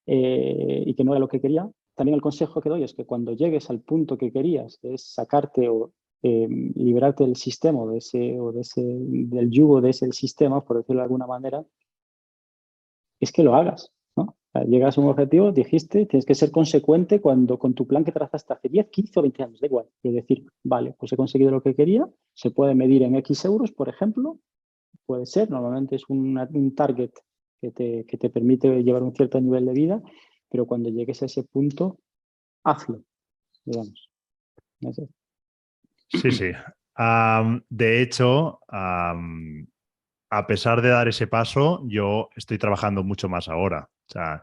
y que no era lo que quería. También el consejo que doy es que cuando llegues al punto que querías, que es sacarte o liberarte del sistema del yugo de ese sistema, por decirlo de alguna manera, es que lo hagas, ¿no? O sea, llegas a un objetivo, dijiste, tienes que ser consecuente con tu plan que trazaste hace 10, 15 o 20 años, da igual. Es decir, vale, pues he conseguido lo que quería, se puede medir en X euros, por ejemplo, puede ser, normalmente es un target que te permite llevar un cierto nivel de vida, pero cuando llegues a ese punto, hazlo, digamos. Eso. Sí, sí. De hecho, a pesar de dar ese paso, yo estoy trabajando mucho más ahora. O sea,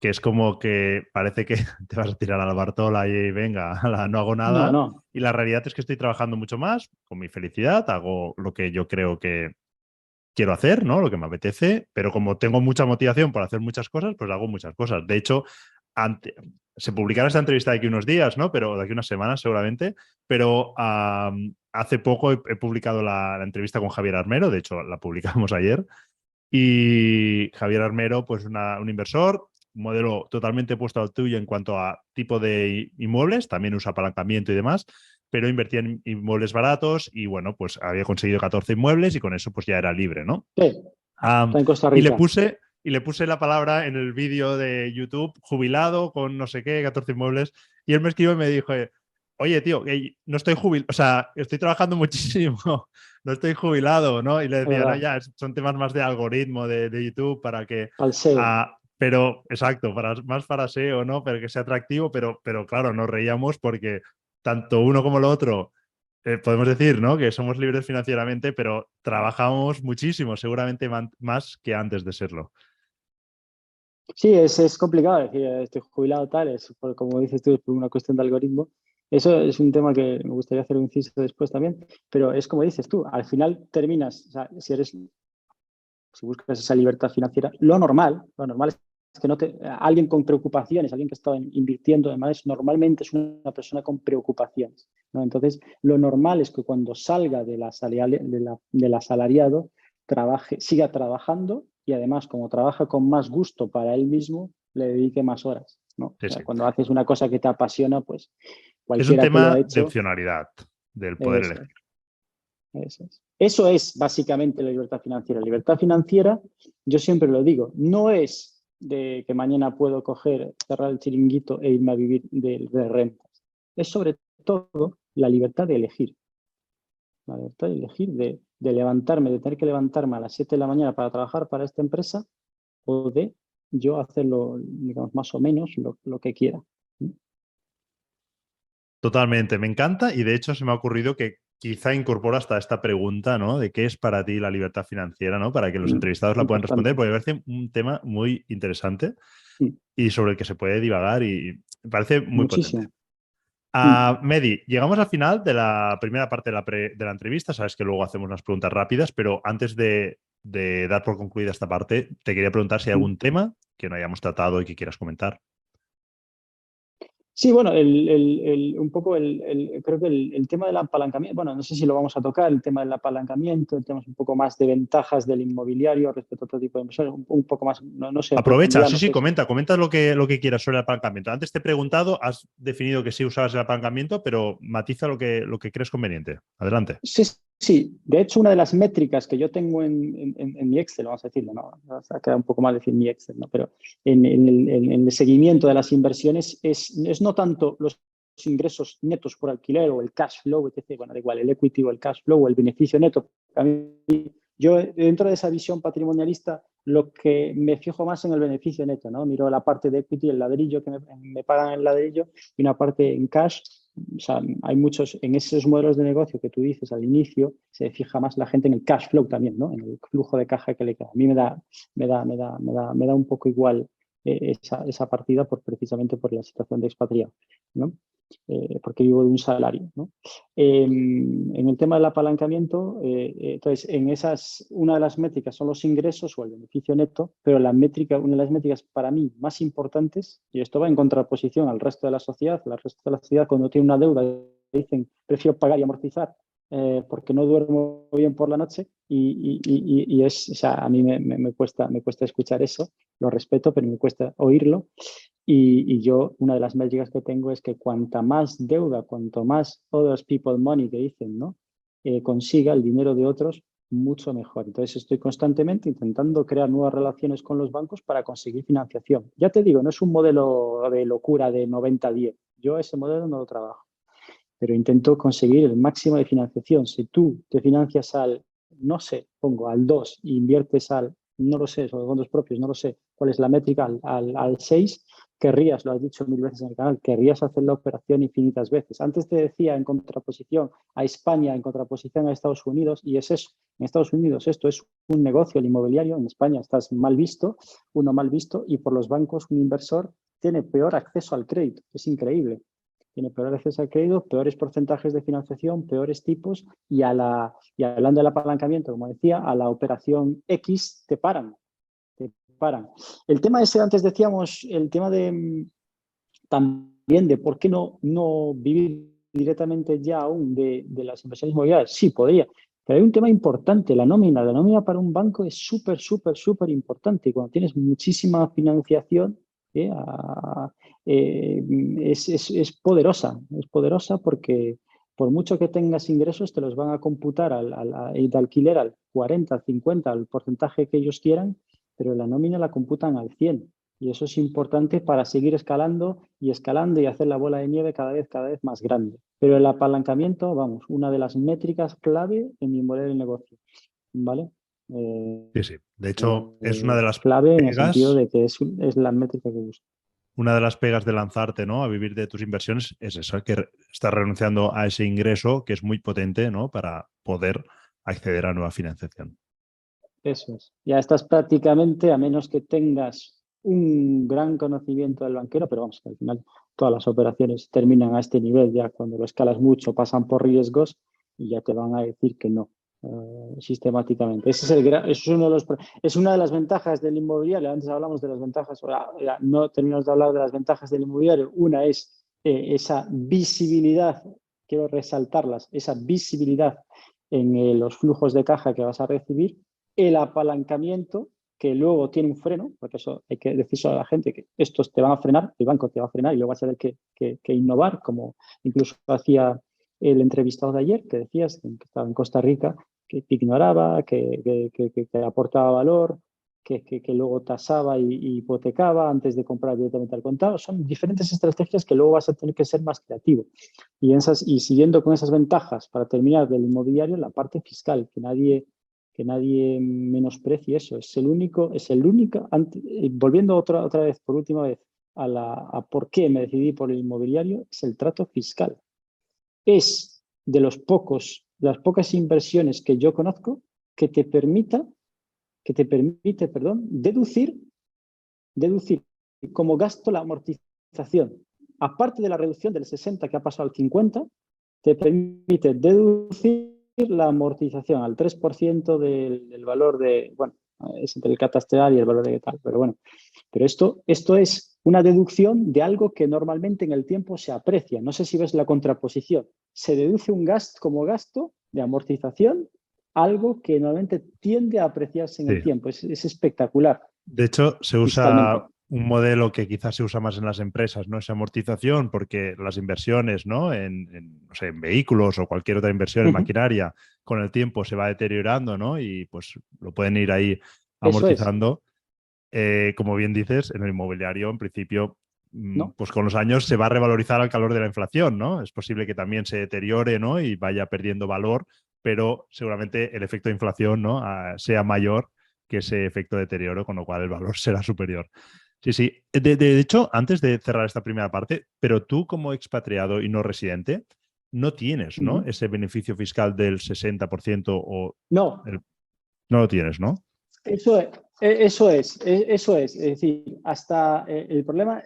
que es como que parece que te vas a tirar a la Bartola y venga, ala, no hago No, nada. no, Y la realidad es que estoy trabajando mucho más con mi felicidad, hago lo que yo creo que quiero hacer, ¿no? Lo que me apetece, pero como tengo mucha motivación para hacer muchas cosas, pues hago muchas cosas. De hecho, se publicará esta entrevista de aquí unos días, ¿no? Pero de aquí unas semanas seguramente, pero hace poco he publicado la entrevista con Javier Armero, de hecho la publicamos ayer, y Javier Armero, pues un inversor, un modelo totalmente opuesto al tuyo en cuanto a tipo de inmuebles, también usa apalancamiento y demás, pero invertía en inmuebles baratos y bueno, pues había conseguido 14 inmuebles y con eso pues ya era libre, ¿no? sí, Um, está en Costa y le Rica. puse y le puse la palabra en el vídeo de YouTube, jubilado con no sé qué, 14 inmuebles, y él me escribió y me dijo, oye, tío, no estoy jubilado, o sea, estoy trabajando muchísimo, no estoy jubilado, ¿no? Y le Es decía, no, verdad, ya, son temas más de algoritmo de YouTube para que... al SEO. pero, exacto, más para SEO, ¿no? Para que sea atractivo, pero claro, nos reíamos porque tanto uno como el otro podemos decir, ¿no? Que somos libres financieramente, pero trabajamos muchísimo, seguramente más que antes de serlo. Sí, es complicado decir, estoy jubilado tal, como dices tú, es por una cuestión de algoritmo. Eso es un tema que me gustaría hacer un inciso después también, pero es como dices tú, al final terminas, o sea, si buscas esa libertad financiera, lo normal es que alguien con preocupaciones, alguien que está invirtiendo, además, normalmente es una persona con preocupaciones, ¿no? Entonces, lo normal es que cuando salga del asalariado, siga trabajando y además, como trabaja con más gusto para él mismo, le dedique más horas, ¿no? O Sí, sea, sí. cuando haces una cosa que te apasiona, pues Es un cualquiera que lo ha tema de hecho, opcionalidad, del poder eso elegir. eso es básicamente la libertad financiera. La libertad financiera, yo siempre lo digo, no es de que mañana puedo coger, cerrar el chiringuito e irme a vivir de rentas. Es sobre todo la libertad de elegir. La libertad de elegir, de levantarme, de tener que levantarme a las 7 de la mañana para trabajar para esta empresa o de yo hacerlo, digamos, más o menos lo que quiera. Totalmente, me encanta y de hecho se me ha ocurrido que quizá incorporo hasta esta pregunta, ¿no? De qué es para ti la libertad financiera, ¿no? Para que los entrevistados la puedan responder, Importante. porque me parece un tema muy interesante Mm, y sobre el que se puede divagar y me parece muy potente. muchísimo. Mm. Medi, llegamos al final de la primera parte de la entrevista. Sabes que luego hacemos unas preguntas rápidas, pero antes de dar por concluida esta parte, te quería preguntar si hay Mm. algún tema que no hayamos tratado y que quieras comentar. Sí, bueno, un poco creo que el tema del apalancamiento, bueno, no sé si lo vamos a tocar, el tema del apalancamiento, tenemos un poco más de ventajas del inmobiliario respecto a otro tipo de inversores, un poco más, no sé, en Aprovecha, profundidad, sí, no sí, sé. comenta lo que quieras sobre el apalancamiento. Antes te he preguntado, has definido que sí usabas el apalancamiento, pero matiza lo que crees conveniente. Adelante. Sí, sí. De hecho, una de las métricas que yo tengo en mi Excel, vamos a decirlo, ¿no? O sea, queda un poco mal decir mi Excel, ¿no? Pero en el seguimiento de las inversiones es no tanto los ingresos netos por alquiler o el cash flow, etc. Bueno, da igual, el equity o el cash flow o el beneficio neto. A mí, yo, dentro de esa visión patrimonialista, lo que me fijo más en el beneficio neto, ¿no? Miro la parte de equity, el ladrillo que me pagan el ladrillo y una parte en cash. O sea, hay muchos, en esos modelos de negocio que tú dices al inicio, se fija más la gente en el cash flow también, ¿no? En el flujo de caja que le queda. A mí me da un poco igual esa partida precisamente por la situación de expatriado, ¿no? Porque vivo de un salario, ¿no? En el tema del apalancamiento, entonces, una de las métricas son los ingresos o el beneficio neto, pero una de las métricas para mí más importantes, y esto va en contraposición al resto de la sociedad, el resto de la sociedad cuando tiene una deuda dicen, prefiero pagar y amortizar porque no duermo bien por la noche o sea, a mí me cuesta escuchar eso, lo respeto, pero me cuesta oírlo. Yo, una de las métricas que tengo es que cuanta más deuda, cuanto más others people money que dicen, ¿no? Consiga el dinero de otros, mucho mejor. Entonces estoy constantemente intentando crear nuevas relaciones con los bancos para conseguir financiación. Ya te digo, no es un modelo de locura de 90-10. Yo ese modelo no lo trabajo, pero intento conseguir el máximo de financiación. Si tú te financias no sé, pongo al 2 e inviertes no lo sé, sobre fondos propios, no lo sé, cuál es la métrica, al 6, querrías, lo has dicho mil veces en el canal, querrías hacer la operación infinitas veces. Antes te decía en contraposición a España, en contraposición a Estados Unidos, y es eso. En Estados Unidos esto es un negocio, el inmobiliario, en España estás mal visto, uno mal visto, y por los bancos un inversor tiene peor acceso al crédito. Es increíble. Tiene peor acceso al crédito, peores porcentajes de financiación, peores tipos y hablando del apalancamiento, como decía, a la operación X te paran. Te paran. El tema ese, antes decíamos, el tema también de por qué no vivir directamente ya aún de las inversiones inmobiliarias. Sí, podría. Pero hay un tema importante, la nómina. La nómina para un banco es súper importante. Cuando tienes muchísima financiación, ¿eh? Eh, es poderosa porque por mucho que tengas ingresos, te los van a computar de alquiler al 40, 50, al porcentaje que ellos quieran, pero la nómina la computan al 100. Y eso es importante para seguir escalando y hacer la bola de nieve cada vez más grande. Pero el apalancamiento, vamos, una de las métricas clave en mi modelo de negocio, ¿vale? Sí, sí. De hecho, es una de las Clave en el sentido pegas. de que es la métrica que uso. Una de las pegas de lanzarte, ¿no? A vivir de tus inversiones es esa, que estás renunciando a ese ingreso que es muy potente, ¿no? Para poder acceder a nueva financiación. Eso es. Ya estás prácticamente, a menos que tengas un gran conocimiento del banquero, pero vamos, que al final todas las operaciones terminan a este nivel, ya cuando lo escalas mucho pasan por riesgos y ya te van a decir que no, sistemáticamente. Es una de las ventajas del inmobiliario. Antes hablamos de las ventajas, ahora no terminamos de hablar de las ventajas del inmobiliario. Una es esa visibilidad, quiero resaltarlas, esa visibilidad en los flujos de caja que vas a recibir, el apalancamiento, que luego tiene un freno, porque eso hay que decirlo a la gente, que estos te van a frenar, el banco te va a frenar y luego vas a tener que innovar, como incluso hacía el entrevistado de ayer, que decías que estaba en Costa Rica, que te ignoraba, que aportaba valor, que luego tasaba y hipotecaba antes de comprar directamente al contado. Son diferentes estrategias que luego vas a tener que ser más creativo. Y siguiendo con esas ventajas, para terminar del inmobiliario, la parte fiscal, que nadie menosprecie eso. Volviendo otra vez, por última vez, a por qué me decidí por el inmobiliario, es el trato fiscal. Es de las pocas inversiones que yo conozco que te permite, perdón, deducir como gasto la amortización. Aparte de la reducción del 60 que ha pasado al 50, te permite deducir la amortización al 3% del valor de, bueno, es entre el catastral y el valor de tal, pero bueno, pero esto es una deducción de algo que normalmente en el tiempo se aprecia. No sé si ves la contraposición. Se deduce un gasto como gasto de amortización, algo que normalmente tiende a apreciarse en el Sí. tiempo. Es espectacular De hecho, se usa fiscalmente. un modelo que quizás se usa más en las empresas, ¿no? Esa amortización, porque las inversiones, ¿no? No sé, en vehículos o cualquier otra inversión en Ujú. maquinaria, con el tiempo se va deteriorando, ¿no? Y pues lo pueden ir ahí Eso es, amortizando. Como bien dices, en el inmobiliario, en principio, ¿no? pues con los años se va a revalorizar al calor de la inflación, ¿no? Es posible que también se deteriore, ¿no? Y vaya perdiendo valor, pero seguramente el efecto de inflación, ¿no? Sea mayor que ese efecto de deterioro, con lo cual el valor será superior. Sí, sí. De hecho, antes de cerrar esta primera parte, pero tú como expatriado y no residente, no tienes, ¿no? Ujú. Ese beneficio fiscal del 60% o No, el- no lo tienes, ¿no? eso es, eso es. Es decir, hasta el problema,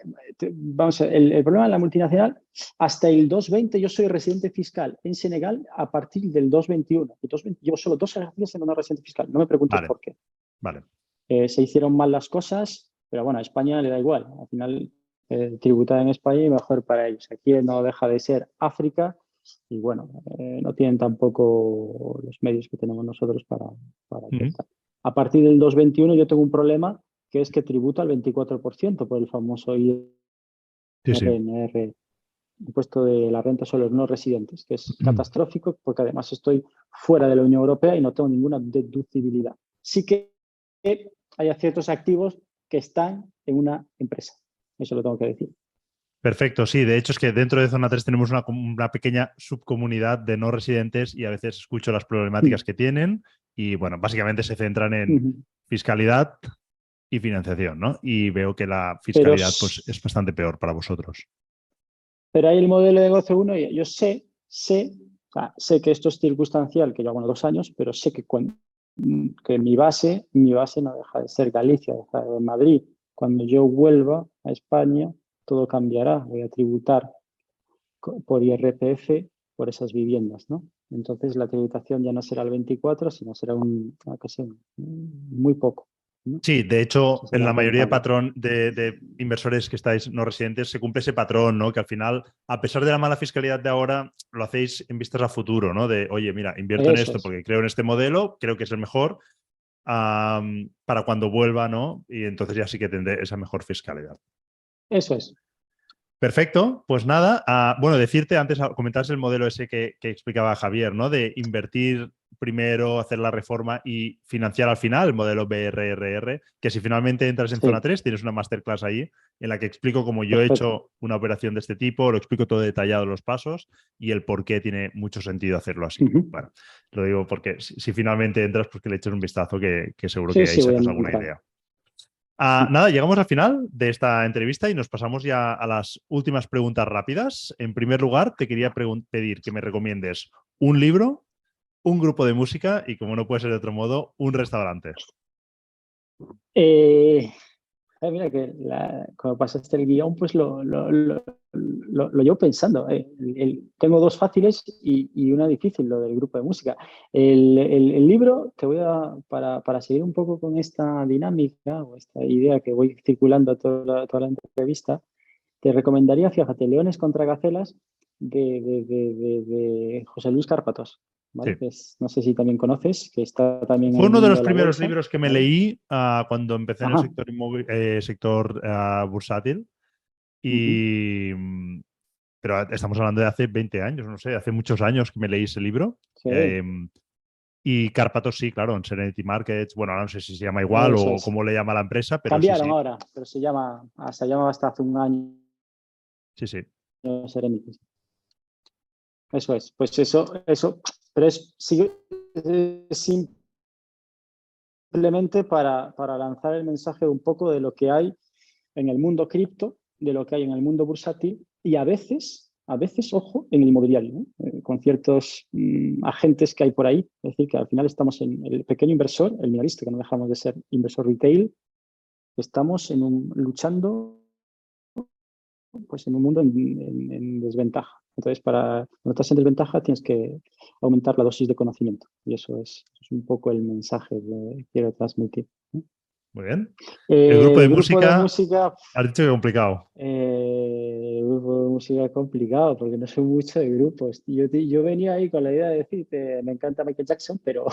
vamos a ver, el problema en la multinacional, hasta el 2020 yo soy residente fiscal en Senegal a partir del 2021. El 2020 llevo solo 2 ejercicios siendo no residente fiscal. No me preguntes Vale, por qué. vale. Se hicieron mal las cosas, pero bueno, a España le da igual. Al final, tributar en España y mejor para ellos. Aquí no deja de ser África y bueno, no tienen tampoco los medios que tenemos nosotros para que Ujú. tal. A partir del 2021 yo tengo un problema que es que tributo al 24% por el famoso Sí, sí. IRNR, impuesto de la renta sobre los no residentes, que es catastrófico porque además estoy fuera de la Unión Europea y no tengo ninguna deducibilidad. Sí que hay ciertos activos que están en una empresa. Eso lo tengo que decir. Perfecto, sí. De hecho, es que dentro de Zona 3 tenemos una pequeña subcomunidad de no residentes y a veces escucho las problemáticas Mm. que tienen y, bueno, básicamente se centran en Ujú. fiscalidad y financiación, ¿no? Y veo que la Pero, fiscalidad, pues, es bastante peor para vosotros. pero hay el modelo de negocio uno y yo sé que esto es circunstancial, que yo hago 2 años, pero sé que, que mi base no deja de ser Galicia, deja de ser Madrid. Cuando yo vuelva a España, todo cambiará. Voy a tributar por IRPF por esas viviendas, ¿no? Entonces la tributación ya no será el 24, sino será muy poco, ¿no? Sí, de hecho, Eso en será la mayoría de rentable. patrón de inversores que estáis no residentes se cumple ese patrón, ¿no? Que al final, a pesar de la mala fiscalidad de ahora, lo hacéis en vistas a futuro, ¿no? De, oye, mira, invierto en Eso esto es, porque creo en este modelo, creo que es el mejor, para cuando vuelva, ¿no? Y entonces ya sí que tendré esa mejor fiscalidad. eso es. Perfecto, pues nada, bueno, decirte antes, comentabas el modelo ese que explicaba Javier, ¿no? De invertir primero, hacer la reforma y financiar al final, el modelo BRRR, que si finalmente entras en zona Sí, 3 tienes una masterclass ahí en la que explico cómo yo he perfecto. hecho una operación de este tipo, lo explico todo detallado los pasos y el por qué tiene mucho sentido hacerlo así. Ujú. Bueno, lo digo porque si finalmente entras, pues que le eches un vistazo que seguro Sí, que ahí sí, voy a sacas alguna entrar. idea. Sí. Nada, llegamos al final de esta entrevista y nos pasamos ya a las últimas preguntas rápidas. En primer lugar, te quería pedir que me recomiendes un libro, un grupo de música y, como no puede ser de otro modo, un restaurante. Eh, mira que cuando pasaste el guión, pues lo llevo pensando. Tengo dos fáciles y una difícil, lo del grupo de música. El libro, para seguir un poco con esta dinámica o esta idea que voy circulando toda la entrevista, te recomendaría, fíjate, Leones contra Gacelas de José Luis Cárpatos, ¿vale? Sí. No sé si también conoces, que está también en Fue el uno de mundo los de la primeros bolsa, libros que me ¿vale? leí cuando empecé en el Ajá. sector, sector bursátil. Ujú. Y, pero estamos hablando de hace 20 años, no sé, hace muchos años que me leí ese libro. Sí, Y Cárpatos, sí, claro, en Serenity Markets, bueno, ahora no sé si se llama igual eso o es. cómo le llama la empresa, pero sí, Cambiaron sí, ahora, pero se llamaba hasta hace un año sí, sí. Serenity. Eso es. Pues eso, pero es simplemente para lanzar el mensaje un poco de lo que hay en el mundo cripto, de lo que hay en el mundo bursátil y a veces, ojo, en el inmobiliario, ¿no? Con ciertos agentes que hay por ahí. Es decir, que al final estamos en el pequeño inversor, el minorista, que no dejamos de ser inversor retail, estamos luchando pues, en un mundo en desventaja. Entonces, cuando estás en desventaja, tienes que aumentar la dosis de conocimiento. Y eso es un poco el mensaje que quiero transmitir, ¿no? Muy bien. El grupo de El grupo de música, música, has dicho que complicado. el grupo de música es complicado porque no soy mucho de grupos. Yo venía ahí con la idea de decirte, me encanta Michael Jackson, pero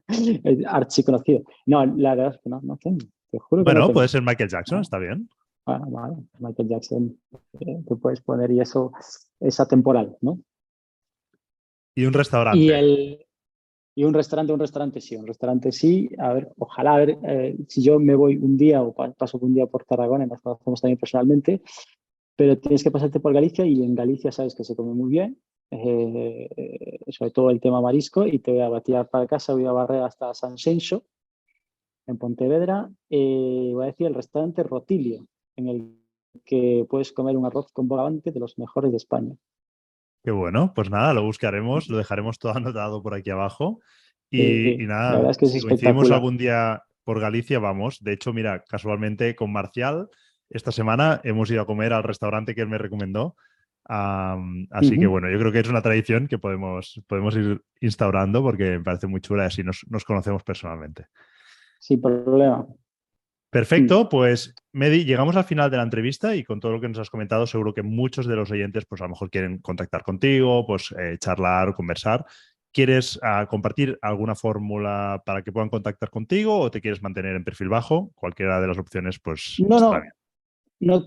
es archiconocido. No, la verdad es que no tengo. Te juro que no Bueno, puede tengo. ser Michael Jackson, Ah, está bien. bueno, vale, Michael Jackson, tú puedes poner y eso es atemporal, ¿no? Y un Y restaurante. el, Y un restaurante sí. A ver, ojalá, a ver, si yo me voy un día o paso un día por Tarragona, nos conocemos también personalmente, pero tienes que pasarte por Galicia y en Galicia sabes que se come muy bien, sobre todo el tema marisco, y te voy a batir para casa, voy a barrer hasta San Xenxo, en Pontevedra, voy a decir el restaurante Rotilio, en el que puedes comer un arroz con bogavante de los mejores de España. Qué bueno, pues nada, lo buscaremos, lo dejaremos todo anotado por aquí abajo. Y La nada, verdad es que es si coincidimos espectacular. algún día por Galicia, vamos. De hecho, mira, casualmente con Marcial, esta semana hemos ido a comer al restaurante que él me recomendó. Así que Ujú. bueno, yo creo que es una tradición que podemos ir instaurando porque me parece muy chula y así nos conocemos personalmente. Sin problema. Mm. Perfecto, pues Medi, llegamos al final de la entrevista y con todo lo que nos has comentado, seguro que muchos de los oyentes, pues a lo mejor quieren contactar contigo, pues charlar, conversar. ¿Quieres compartir alguna fórmula para que puedan contactar contigo o te quieres mantener en perfil bajo? Cualquiera de las opciones, pues No, estará bien. no,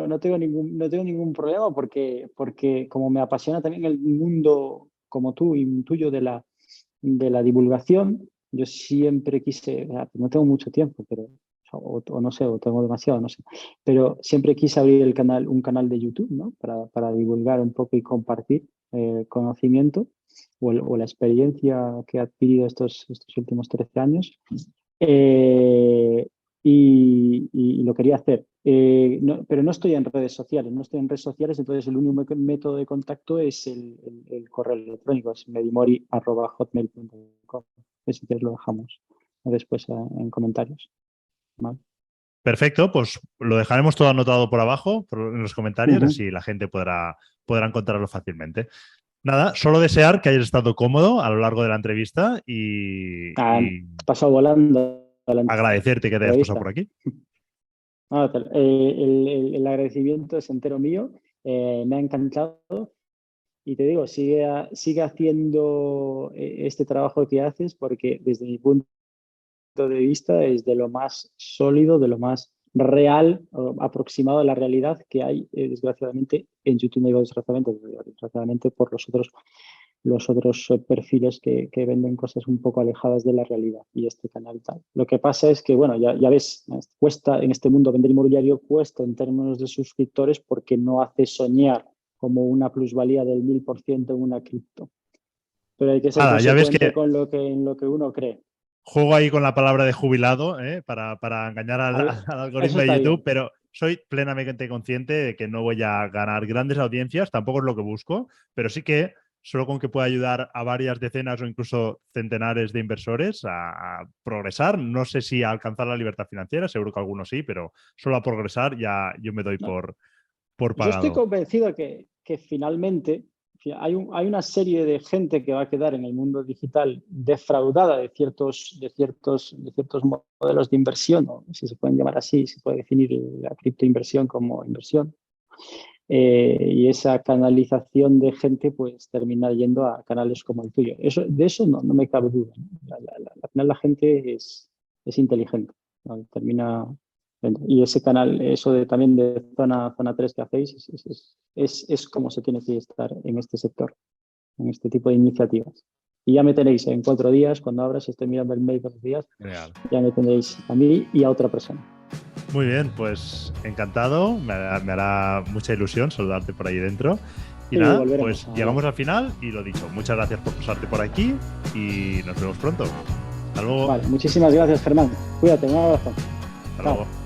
no tengo ningún problema porque como me apasiona también el mundo como tú y tuyo de la divulgación, yo siempre quise, o sea, no tengo mucho tiempo, pero, o no sé, o tengo demasiado, no sé, pero siempre quise abrir un canal de YouTube, ¿no? Para divulgar un poco y compartir conocimiento o la experiencia que he adquirido estos últimos 13 años. Eh, y lo quería hacer. Pero no estoy en redes sociales, entonces el único método de contacto es el correo electrónico, es medimori@hotmail.com. Si quieres lo dejamos después en comentarios. ¿Vale? Perfecto, pues lo dejaremos todo anotado por abajo, en los comentarios, Ujú. así la gente podrá encontrarlo fácilmente. Nada, solo desear que hayas estado cómodo a lo largo de la entrevista Ah, y pasó volando la agradecerte que te hayas pasado por entrevista. aquí. El agradecimiento es entero mío. Me ha encantado. Y te digo, sigue haciendo este trabajo que haces porque desde mi punto de vista es de lo más sólido, de lo más real, o aproximado a la realidad que hay, desgraciadamente, en YouTube. No digo desgraciadamente por los otros perfiles que venden cosas un poco alejadas de la realidad y este canal y tal. Lo que pasa es que, bueno, ya ves, cuesta en este mundo vender inmobiliario, cuesta en términos de suscriptores porque no hace soñar como una plusvalía del 1000% en una cripto. Pero hay que ser Nada, ya ves consecuente que con en lo que uno cree. juego ahí con la palabra de jubilado, para engañar al Eso algoritmo de está YouTube, bien. pero soy plenamente consciente de que no voy a ganar grandes audiencias, tampoco es lo que busco, pero sí que solo con que pueda ayudar a varias decenas o incluso centenares de inversores a progresar, no sé si a alcanzar la libertad financiera, seguro que algunos sí, pero solo a progresar ya yo me doy No, por yo estoy pagado. convencido que finalmente hay una serie de gente que va a quedar en el mundo digital defraudada de ciertos modelos de inversión, o si se pueden llamar así, se puede definir la criptoinversión como inversión. Y esa canalización de gente pues termina yendo a canales como el tuyo. De eso no me cabe duda, ¿no? Al final la gente es inteligente, ¿no? Termina. Y ese canal, eso también de zona 3 que hacéis, es como se tiene que estar en este sector, en este tipo de iniciativas. Y ya me tenéis en 4 días, cuando abras, estoy mirando el mail 4 días, Genial. ya me tenéis a mí y a otra persona. Muy bien, pues encantado, me hará mucha ilusión saludarte por ahí dentro. Y Y nada, volveremos pues a hablar. llegamos al final y lo dicho, muchas gracias por pasarte por aquí y nos vemos pronto. Hasta luego. Vale, muchísimas gracias, Germán. Cuídate, un abrazo. Hasta Chao. luego.